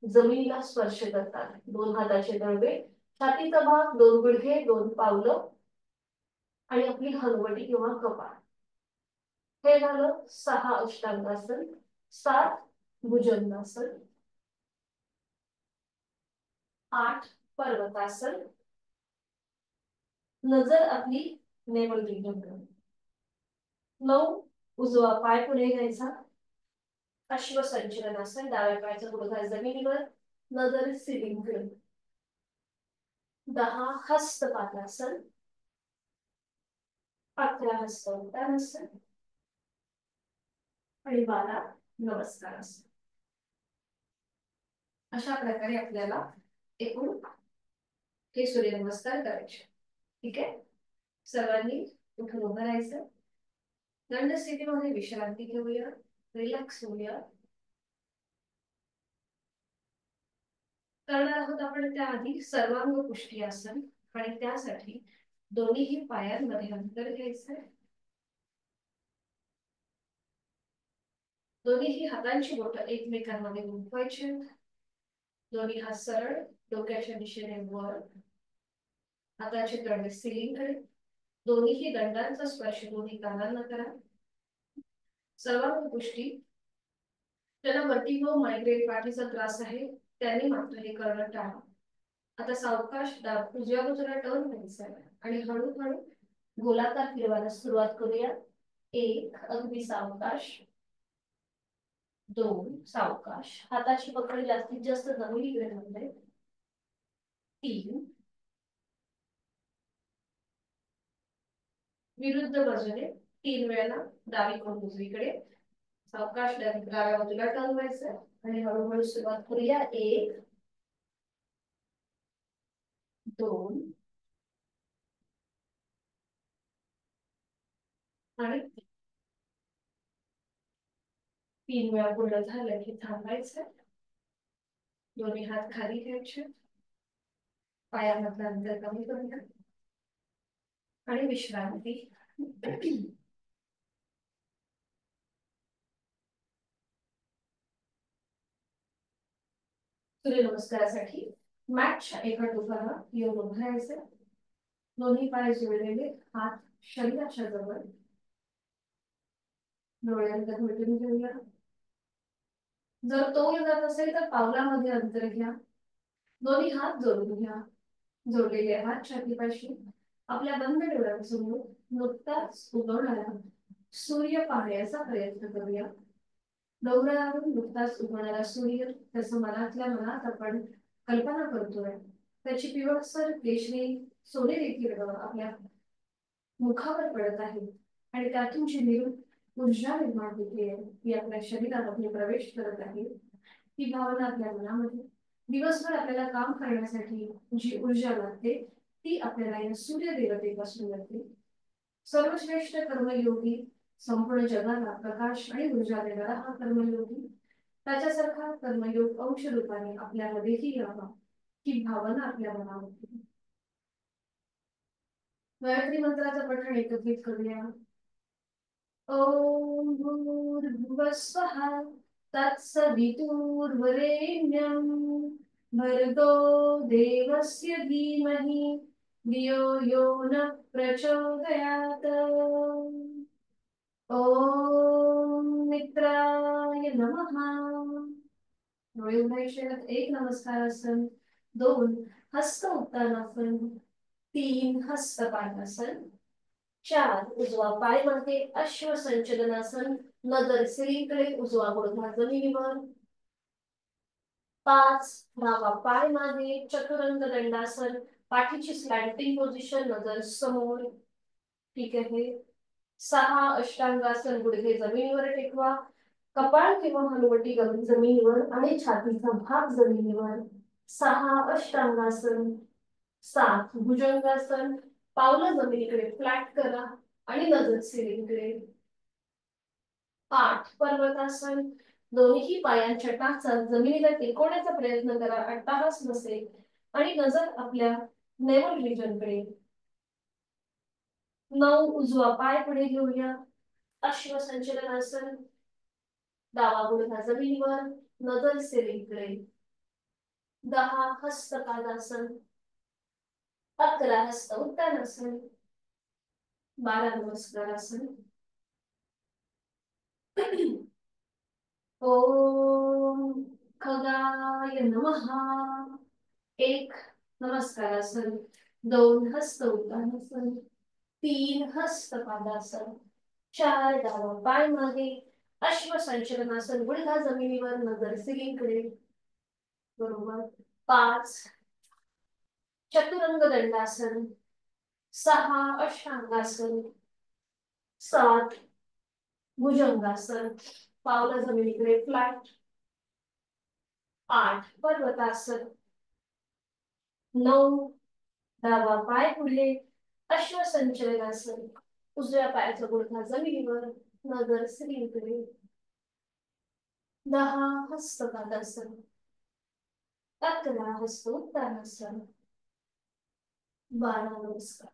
जमिनीला स्पर्श करतात. 2 हाताचे तळवे, छातीचा भाग, 2 गुडघे, 2 पावलं आणि आपली हनुवटी किंवा कपाळ. हे झालं 6 अष्टांगासन. 7 भुजंगासन. 8 पर्वतासन. नजर आपली नेमल रिजन. 9 उजवा पाय पुढे घ्यायचा, अश्वसंचलनासन. डाव्या पायाचा गुडघा जमिनीवर, नजर सिलिंगकडे. 10 हस्तपादासन. 11 हस्त उत्तानासन. आणि 12 नमस्कारासन. अशा प्रकारे आपल्याला एकूण हे सूर्यनमस्कार करायचे. ठीक आहे. सर्वांनी उठून उभं राहायचं. दंड स्थितीमध्ये विश्रांती घेऊया, रिलॅक्स होऊया. करणार आहोत आपण त्याआधी सर्वांग पुष्टी आसन. आणि त्यासाठी दोन्हीही पायांमध्ये अंतर घ्यायचंय. दोन्हीही हातांची बोटं एकमेकांमध्ये गुंफवायची. दोन्ही हात सरळ डोक्याच्या दिशेने वर, हाताचे तळवे सिलिंगकडे. दोन्हीही दंडांचा स्पर्श दोन्ही कानांना करा. सर्वांग पुष्टी. ज्यांना वर्टिगो, मायग्रेन, पाठीचा त्रास आहे त्यांनी मात्र हे करणं टाळा. आता सावकाश उजव्या बाजूला टर्न व्हायचा आणि हळूहळू गोलाकार फिरवायला सुरुवात करूया. 1 अगदी सावकाश. 2 सावकाश. हाताची पकड जास्तीत जास्त जमिनीकडे राहते. 3 विरुद्ध बाजूने 3 वेळा डावीकडून उजवीकडे. सावकाश डाव्या बाजूला टर्न व्हायचं आणि हळूहळू सुरुवात करूया. 1 2 आणि 3 वेळा पूर्ण झालं की थांबायचं. दोन्ही हात खाली घ्यायचे. पायामधलं अंतर कमी करूया आणि विश्रांती. सूर्यनमस्कारासाठी मॅटच्या एका टोकाला येऊन उभं राहायचं. दोन्ही पाय जोडलेले, हात शरीराच्या जवळ. डोळ्यांना मिटून घेऊया. जर तोल जात असेल तर पावलामध्ये अंतर घ्या. दोन्ही हात जोडून घ्या. जोडलेले हात छातीपाशी. आपल्या बंद डोळ्यांसमोर नुकताच उगवणारा सूर्य पाहण्याचा प्रयत्न करूया. डोंगरावरून नुकताच उगवणारा सूर्य, त्याचं मनातल्या मनात आपण कल्पना करतोय. त्याची पिवळसर केशरी सोनेरी किरण आपल्या मुखावर पडत आहे आणि त्यातून जी ऊर्जा निर्माण होते ती आपल्या शरीरामध्ये प्रवेश करत आहे. ती भावना आपल्या मनामध्ये दिवसभर आपल्याला काम करण्यासाठी जी ऊर्जा लागते ती आपल्याला या सूर्य देवतेपासून मिळते. सर्वश्रेष्ठ कर्मयोगी, संपूर्ण जगाला प्रकाश आणि ऊर्जा देणारा हा कर्मयोगी, त्याच्यासारखा कर्मयोग अंश रूपाने आपल्यामध्येही यावा ही भावना आपल्या मनामध्ये. गायत्री मंत्राचं पठण एकत्रित करूया. ओम भूर्भुवः स्वः तत्सवितुर्वरेण्यं भर्गो देवस्य धीमहि धियो यो नः प्रचोदयात्. ओम मित्राय नमः. डोळे उघडायचे. 1 नमस्कारासन. 2 हस्त उत्तानासन. 3 हस्तपादासन. 4 उजवा पाय मागे अश्वसंचलनासन. नजर सिलिंगकडे, उजवा गुडघा जमिनीवर. 5 डावा पाय मागे चतुरंग दंडासन. पाठीची स्लॅन्टिंग पोझिशन, नजर समोर. ठीक आहे. 6 अष्टांगासन. गुडघे जमिनीवर टेकवा. कपाळ किंवा हनुवटी जमिनीवर आणि छातीचा भाग जमिनीवर. 6 अष्टांगासन. 7 भुजंगासन. पावलं जमिनीकडे फ्लॅट करा आणि नजर सिलिंगकडे. 8 पर्वतासन. दोन्ही पायांच्या टाचा जमिनीला टेकवण्याचा प्रयत्न करा. अट्टाहास नसेल आणि नजर आपल्या नेवल रिजनकडे. 9 उजवा पाय पुढे घेऊया. अश्वसंचलनासन. डावा गुडघा जमिनीवर, नजर सिलिंगकडे. 10 हस्तपादासन. 11 हस्त उत्तानासन. 12 नमस्कारासन. ओम खगाय नमः. 1 नमस्कारासन. 2 हस्त उत्तानासन. तीन हस्तपादासन, चार डावा पाय मागे, अश्वसंचलनासन, गुडघा जमिनीवर, नजर सिलिंगकडे, बरोबर. पाच चतुरंग दंडासन, सहा अष्टांगासन, सात भुजंगासन, पावलं जमिनीकडे फ्लॅट, आठ पर्वतासन, नऊ डावा पाय पुढे, अश्वसंचलनासन, उजव्या पायाचा गुडघा जमिनीवर, नजर सिलिंगकडे, दहा हस्तपादासन, अकरा हस्तोत्तानासन, बारा नमस्कार.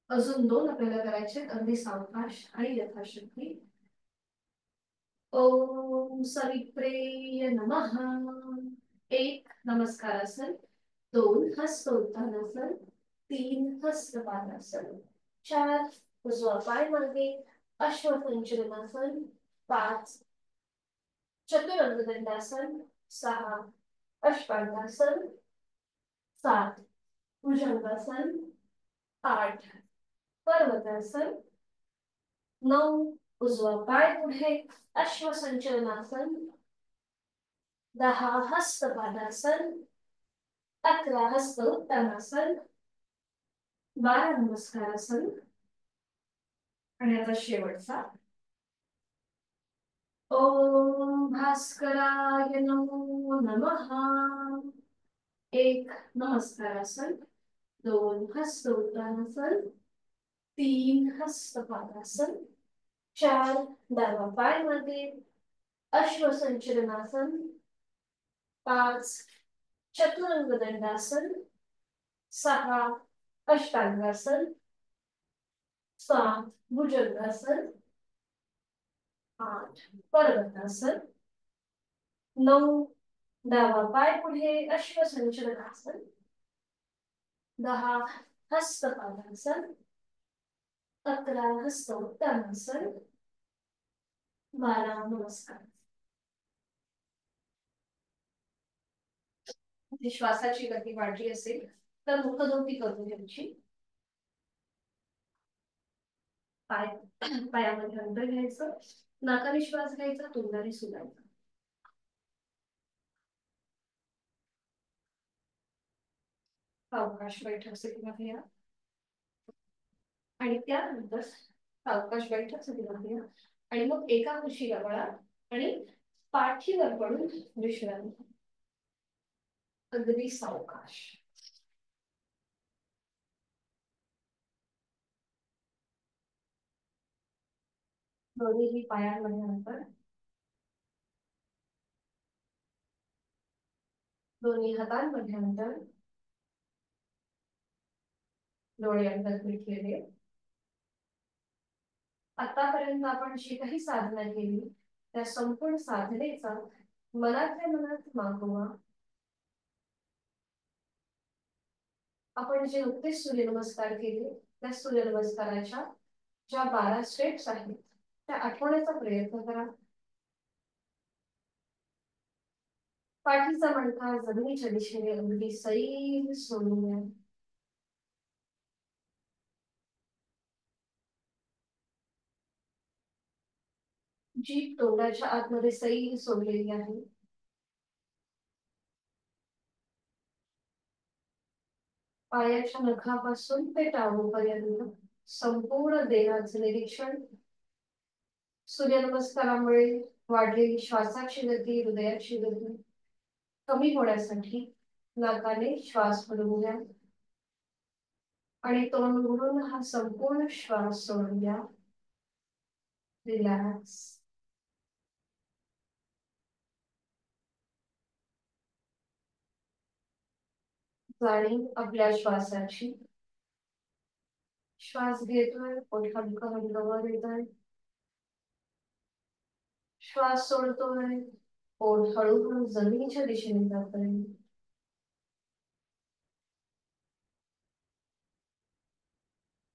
अजून दोन आपल्याला करायचे, अगदी सावकाश आणि यथाशक्ती. ओम सवित्रे नमः. एक नमस्कारासन, दोन हस्तोत्थानासन, तीन हस्तपादासन, चार उजवा पाय मागे, अश्वसंचलनासन, पाच चतुरंग दंडासन, सहा अष्टांगासन, सात भुजंगासन, आठ पर्वतासन, नऊ उजवा पाय पुढे, अश्वसंचलनासन, दहा हस्तपादासन, अकरा हस्त उत्तानासन, बारा नमस्कारासन आणि आता शेवटचा. ओम भास्कराय नमो नमः. एक नमस्कारासन, दोन हस्त उत्तानासन, तीन हस्तपादासन, चार डावा पाय मध्ये, अश्वसंचलनासन, पाच चतुरंग दंडासन, सहा अष्टांगासन, सात भुजंगासन, आठ पर्वतासन, नऊ डावा पाय पुढे, अश्वसंचलनासन, दहा हस्तपादासन, अकरा हस्त उत्तानासन, बारा नमस्कार. श्वासाची गती वाढली असेल तर मुखधोती करून घ्यायची. पायामध्ये अंतर घ्यायचं, नाकाने श्वास घ्यायचा, तोंडाने सोडायचा. सावकाश बैठक स्थितीमध्ये या आणि त्यानंतर सावकाश बैठक स्थितीमध्ये या आणि मग एका कुशीला वळा आणि पाठीवर पडून विश्रांती. अगदी सावकाश. दोन्ही पायांमध्ये अंतर, दोन्ही हातांमध्ये अंतर, डोळे अंतर मिटलेले. आतापर्यंत आपण जी काही साधना केली त्या संपूर्ण साधनेचा मनातल्या मनात मागोवा. आपण जे नुकतेच सूर्यनमस्कार केले त्या सूर्यनमस्काराच्या ज्या 12 स्टेप्स आहेत त्या आठवण्याचा प्रयत्न करा. पाठीचा मणका जमिनीच्या दिशेने अगदी सैल सोडून द्या. जीभ तोंडाच्या आतमध्ये सैल सोडलेली आहे. पायाच्या नखापासून ते टाळूपर्यंत संपूर्ण देहाचे निरीक्षण. सूर्यनमस्कारामुळे वाढलेली श्वासाची गती, हृदयाची गती कमी होण्यासाठी नाकाने श्वास भरून घ्या आणि तोंड उघडून हा संपूर्ण श्वास सोडून द्या. रिलॅक्स. जाणीव आपल्या श्वासाची. श्वास घेतोय, पोट हलकं हलकं वर येतोय. श्वास सोडतोय, पोट हळूहळू जमिनीच्या दिशेने जातोय.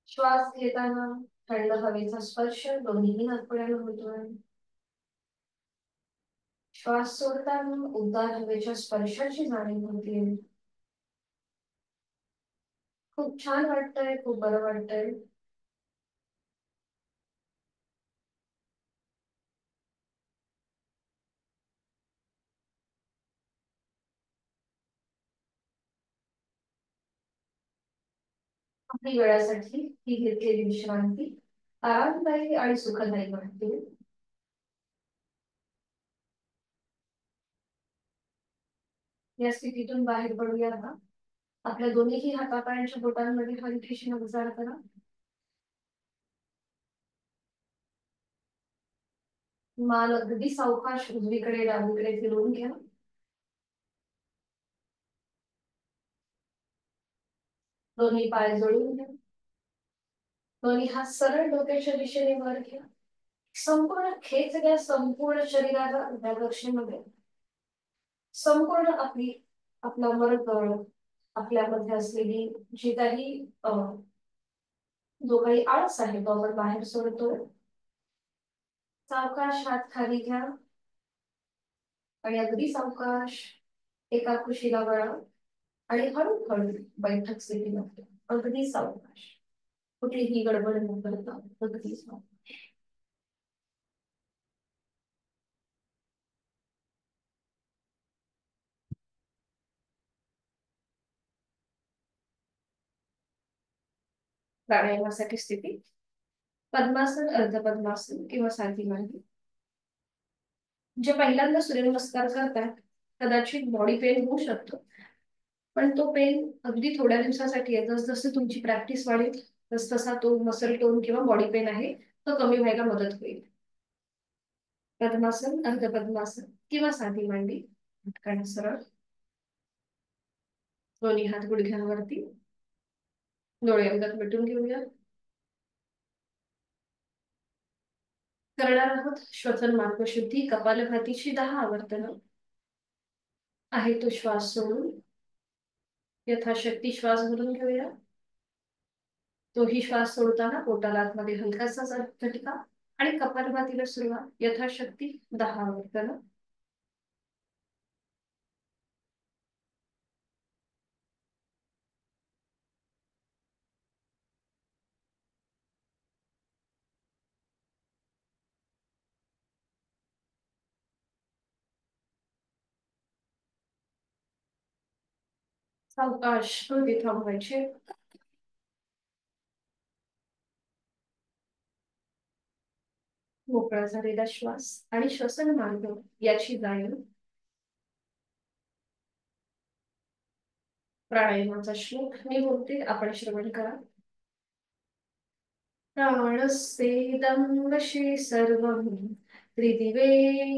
श्वास घेताना थंड हवेचा स्पर्श दोन्ही नाकपुड्याला होतोय. श्वास सोडताना उबदार हवेच्या स्पर्शाची जाणीव होते. खूप छान वाटतंय, खूप बरं वाटतंय. आपली वेळासाठी ही घेतलेली विश्रांती आरामदायी आणि सुखदायी वाटते. या स्थितीतून बाहेर पडूया ना. आपल्या दोन्हीही हातापायांच्या बोटांमध्ये हलकीशी हालचाल करा. मान अगदी सावकाश उजवीकडे डावीकडे फिरवून घ्या. दोन्ही पाय जोडून घ्या. दोन्ही हात सरळ डोक्याच्या दिशेने वर घ्या. संपूर्ण खेच घ्या संपूर्ण शरीराला उभ्या कक्षेमध्ये. संपूर्ण आपला मरकळ, आपल्यामध्ये असलेली जी काही जो काही आळस आहे तो आपण बाहेर सोडतोय. सावकाश हात खाली घ्या आणि अगदी सावकाश एका कुशीला वळा आणि हळूहळू बैठक स्थितीमध्ये अगदी सावकाश, कुठलीही गडबड न करता अगदी सावकाश. प्राणायामासाठी स्थिती पद्मासन, अर्ध पद्मासन किंवा साधी मांडी. जे पहिल्यांदा सूर्यनमस्कार करतात कदाचित बॉडी पेन होऊ शकतो, पण तो पेन अगदी थोड्या दिवसासाठी आहे. जसजसं तुमची प्रॅक्टिस वाढेल तसतसा तो मसल टोन किंवा बॉडी पेन आहे तो कमी व्हायला मदत होईल. पद्मासन, अर्ध पद्मासन किंवा साधी मांडी. आणि सरळ दोन्ही हात गुडघ्यांवरती. डोळे अंगात मिटून घेऊया. करणार आहोत श्वसन मार्गशुद्धी कपालभातीची 10 आवर्तन. आहे तो श्वास सोडून यथाशक्ती श्वास भरून घेऊया. तोही श्वास सोडताना पोटाला आतमध्ये हलकासा झटका आणि कपालभातीला सुरुवात यथाशक्ती 10 आवर्तन. सावकाश हळदी थांबवायचे. मोकळा झालेला श्वास आणि श्वसन मार्ग याची जाणीव. प्राणायामाचा श्लोक मी बोलते, आपण श्रवण करा. प्राणस्तेदं वशे सर्वं त्रिदिवे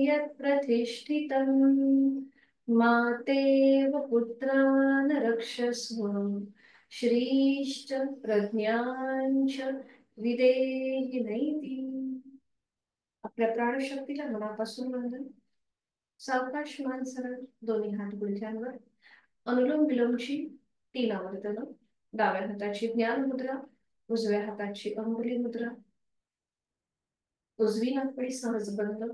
यत् प्रतिष्ठितं मातेव पुत्रान् रक्षस्व श्रीश्च प्रज्ञाञ्च विदेहि नैति. आपल्या प्राणशक्तीला मनापासून वंदन. सावकाश मान सरळ, दोन्ही हात गुडघ्यांवर. अनुलोम विलोमची 3 आवर्तन. डाव्या हाताची ज्ञान मुद्रा, उजव्या हाताची अंगुली मुद्रा. उजवी नाकपुडी सहज बंद.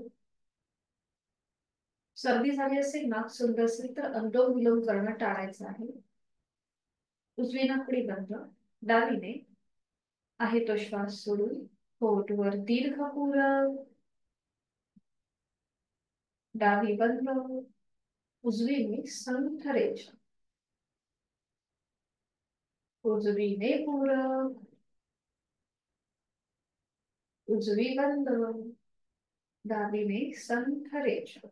सर्दी झाली असेल, नाक सुंद असेल तर अनुलोम विलोम करणं टाळायचं आहे. उजवी नाकपुडी बंद. डावीने आहे तो श्वास सोडून पोटवर दीर्घ पूरक. डावी बंद. उजवीने संथ. उजवीने पूरक. उजवी बंद. डावीने संथ रेषा.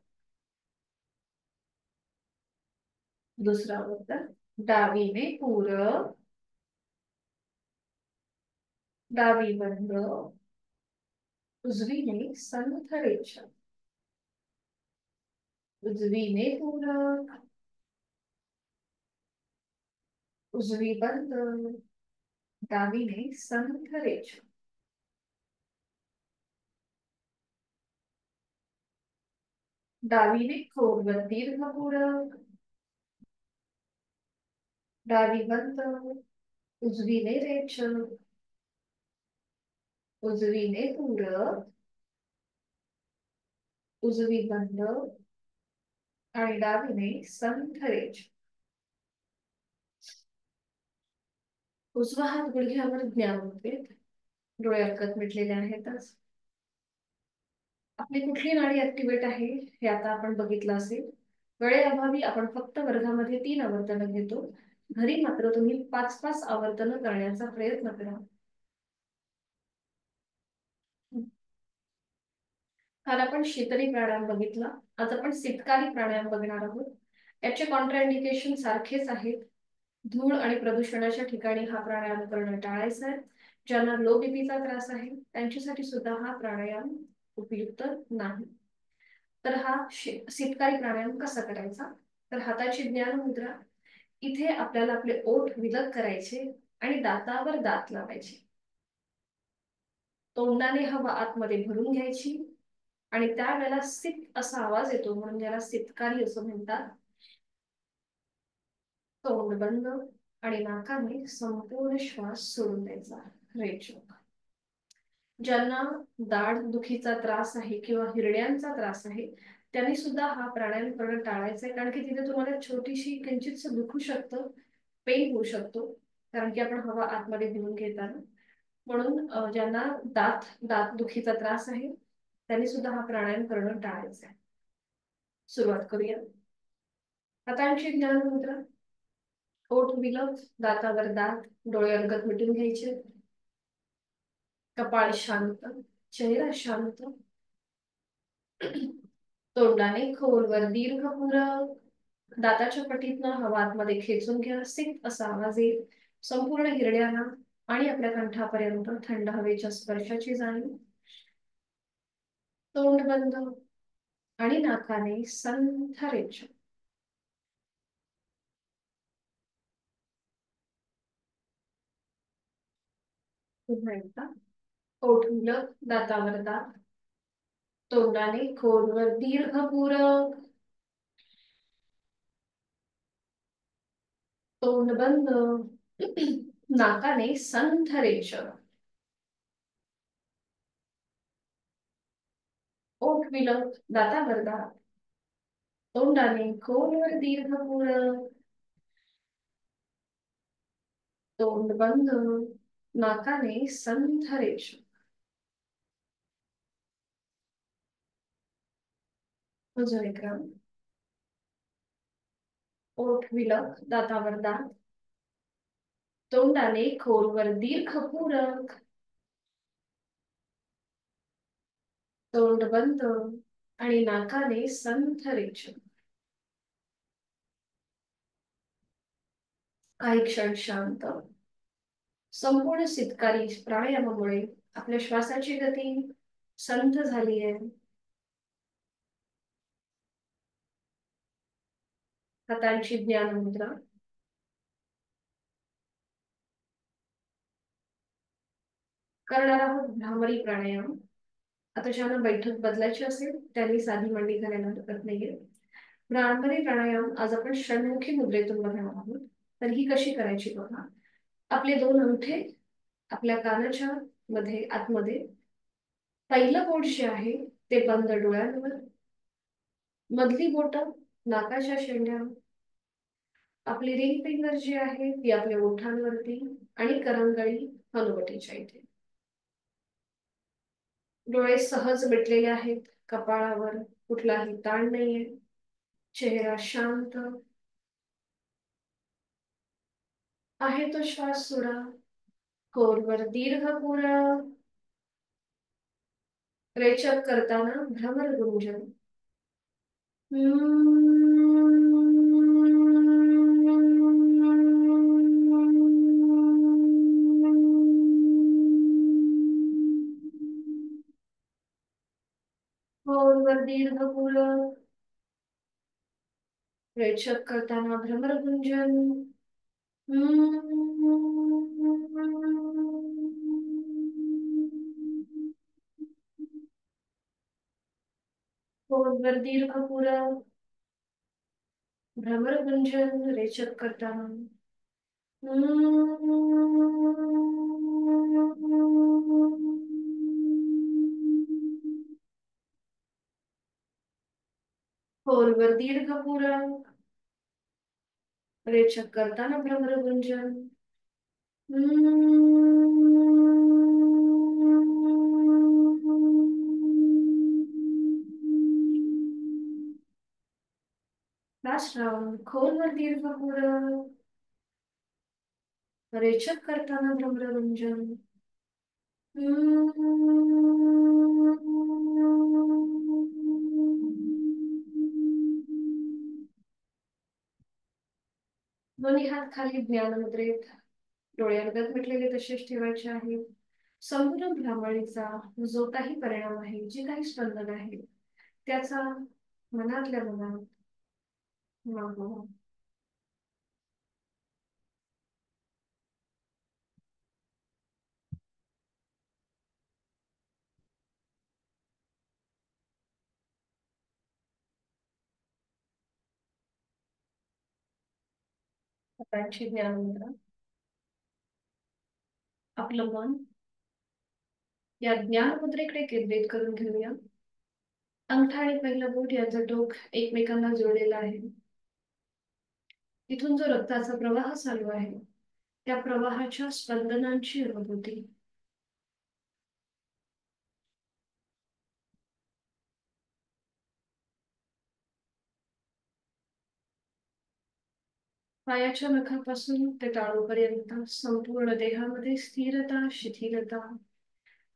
दुसरा उत्तर. डावीने पूरक. डावी बंद. उजवीने संथ रेषा. उजवीने पूरक. उजवी बंद. डावीने संथ रेषा. डावीने खोलवर दीर्घ पूरक. डावी बंद. उजवीने रेषा. उजवीने पूरक. उजवी बंद आणि डावीने संथ रेषा. उजवा हात गुडघ्यावर ज्ञानमुद्रेत, डोळे अलगद मिटलेले आहेतच. आपली कुठली नाडी ऍक्टिव्हेट आहे हे आता आपण बघितलं असेल. वेळेअभावी आपण फक्त वर्गामध्ये 3 आवर्तनं घेतो. घरी मात्र तुम्ही 5-5 आवर्तनं करण्याचा प्रयत्न करा. काल आपण शीतली प्राणायाम बघितला. आज आपण शीतकाली प्राणायाम बघणार आहोत. याचे कॉन्ट्राइंडिकेशन सारखेच आहेत. धूळ आणि प्रदूषणाच्या ठिकाणी हा प्राणायाम करणं टाळायचं आहे. ज्यांना लो बीपीचा त्रास आहे त्यांच्यासाठी सुद्धा हा प्राणायाम उपयुक्त नाही. तर हा शीतकारी प्राणायाम कसा करायचा? तर हाताची ज्ञान मुद्रा, इथे आपल्याला आपले ओठ विलग करायचे आणि दातावर दात लावायचे. तोंडाने हवा आतमध्ये भरून घ्यायची आणि त्यावेळेला सिप असा आवाज येतो म्हणून याला सितकारी असं म्हणतात. तोंड बंद आणि नाकाने संपूर्ण श्वास सोडून द्यायचा. रेचक. ज्यांना दाढ दुखीचा त्रास आहे किंवा हिरड्यांचा त्रास आहे त्यांनी सुद्धा हा प्राणायाम करणं टाळायचं आहे, कारण की तिथे तुम्हाला छोटीशी किंचितस दुखू शकतं, पेन होऊ शकतो, कारण की आपण हवा आतमध्ये घेऊन घेताना. म्हणून ज्यांना दात दात दुखीचा त्रास आहे त्यांनी सुद्धा हा प्राणायाम करणं टाळायचं आहे. सुरुवात करूया. हातांची ज्ञान मुद्रा, ओठ विलग, दातावर दात, डोळे अलगद मिटून घ्यायचे. कपाळ शांत, चेहरा शांत. तोंडाने खोलवर दीर्घ पुरव. दाताच्या पटीतनं हवा आतमध्ये खेचून घ्या. सिक असा आवाज येईल. संपूर्ण हिरड्याला आणि आपल्या कंठापर्यंत थंड हवेच्या स्पर्शाची जाणीव. तोंड बंद आणि नाकाने संथ रेचन. पुन्हा एकदा. ओठ उलट, दातावर दात, तोंडाने खोलवर दीर्घ पुरव. तोंड बंद, नाकाने संथ रेचन. ओठ विलग, दातावर दात, तोंडाने खोलवर दीर्घ पुरव. तोंड बंद, नाकाने संथ रेचन. अजून एक राऊंड. ओठ विलग, दातावर दात, तोंडाने खोलवर दीर्घ पुरव. तोंड बंद आणि नाकाने संथ रेचन. काही क्षण शांत. संपूर्ण शीतकारी प्राणायामामुळे आपल्या श्वासाची गती संथ झाली आहे. हातांची ज्ञान मुद्रा. करणार आहोत भ्रामरी प्राणायाम. आता ज्यांना बैठक बदलायची असेल त्यांनी साधी मांडी घालायला हरकत नाहीये. भ्रामरी प्राणायाम आज आपण षण्मुखी मुद्रेतून बघणार आहोत. तर ही कशी करायची बघा. आपले 2 अंगठे आपल्या कानाच्या मध्ये आतमध्ये, पहिलं बोट जे आहे ते बंद डोळ्यांवर, मधली बोट नाकाच्या शेंड्यावर, आपली रिंग फिंगर जी आहे ती आपल्या ओठांवरती आणि करंगळी हनुवटीच्या इथे. डोळे सहज मिटलेले आहेत. कपाळावर कुठलाही ताण नाहीये. चेहरा शांत आहे तो श्वास सोडा. खोलवर दीर्घ पुरव. रेचक करताना भ्रमर गुंजन. खोलवर दीर्घ पुरव. रेचक करताना भ्रमर गुंजन. खोलवर दीर्घ पुरव. भ्रमर गुंजन रेचक करताना. खोलवर दीर्घ पुरव. रेचक करताना भ्रमर गुंजन. Last round. खोलवर दीर्घ पुरत, रेचक करताना भ्रमरभंजन. दोन्ही हात खाली ज्ञानमुद्रेत, डोळे अर्ध्यात मिटलेले तसेच ठेवायचे आहेत. संपूर्ण भ्रामरीचा जो काही परिणाम आहे, जे काही स्पंदन आहे, त्याचा मनातल्या मनात मागोवा. हातांची ज्ञानमुद्रा. आपलं मन या ज्ञानमुद्रेकडे केंद्रित करून घेऊया. अंगठा आणि पहिलं बोट यांचं टोक एकमेकांना जोडलेलं आहे. तिथून जो रक्ताचा प्रवाह चालू आहे, त्या प्रवाहाच्या स्पंदनांची अनुभूती. पायाच्या नखापासून ते टाळूपर्यंत संपूर्ण देहामध्ये स्थिरता, शिथिलता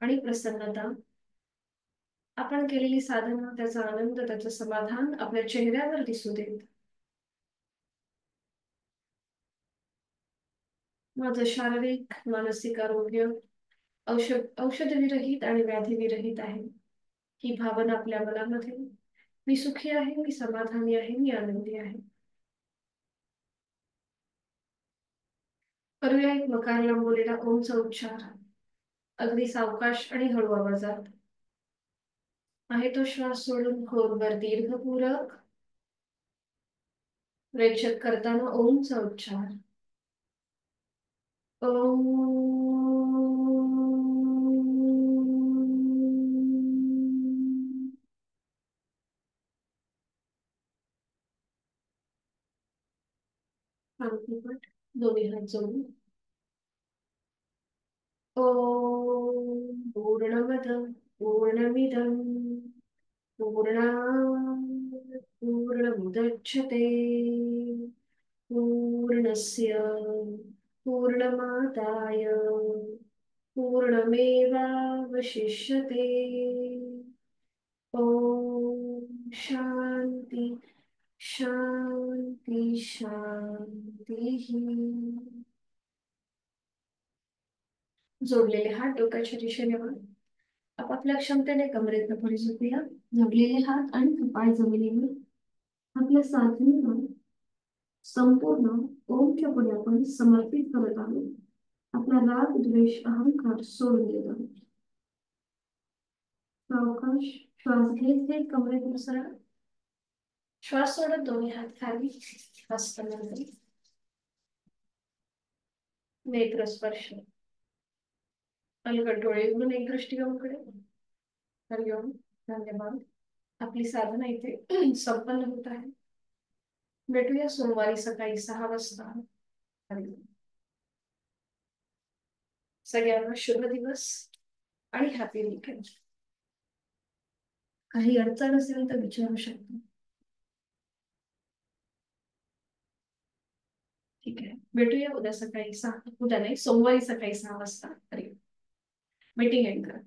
आणि प्रसन्नता. आपण केलेली साधना, त्याचा आनंद, त्याचं समाधान आपल्या चेहऱ्यावर दिसू देत. माझं शारीरिक मानसिक आरोग्य औषधविरहित आणि व्याधीविरहित आहे. ही भावना आपल्या मनामध्ये, मी सुखी आहे, मी समाधानी आहे, मी आनंदी आहे. करूया एक मकार लांबवलेला ओमचा उच्चार, अगदी सावकाश आणि हळू आवाजात. आहे तो श्वास सोडून खोलवर दीर्घपूरक, रेचक करताना ओमचा उच्चार. शांतीपट. दोन्ही हात जोडून. ओम पूर्णमद पूर्णमिदं पूर्णात् पूर्णमुदच्यते पूर्णस्य पूर्णमादाय पूर्णमेवावशिष्यते. ओम शांती शांती शांती. जोडलेले हात डोक्याच्या दिशेने वर. आपापल्या क्षमतेने कमरेतनं पुढे झोपूया. जोडलेले हात आणि कपाळ जमिनीवर. आपल्या साधनेला संपूर्ण ओमच्या पुढे आपण समर्पित करत आहोत. आपला राग, द्वेष, अहंकार सोडून देत आहोत. सावकाश श्वास घेत घेत कमरेत पसरा. श्वास सोडत दोन्ही हात खाली हस्तांतरित. नेत्र स्पर्श. अलगद डोळे उघडून एक दृष्टिकोनाकडे. हरिओम. धन्यवाद. आपली साधना इथे संपन्न होत आहे. भेटूया सोमवारी सकाळी 6 वाजता. हरिओम. सगळ्यांना शुभ दिवस आणि हॅपी वीकेंड. काही अडचण असेल तर विचारू शकतो. ठीक आहे, भेटूया उद्या सकाळी 6. उद्या नाही, सोमवारी सकाळी 6 वाजता. हरिओम. मीटिंग एंड करा.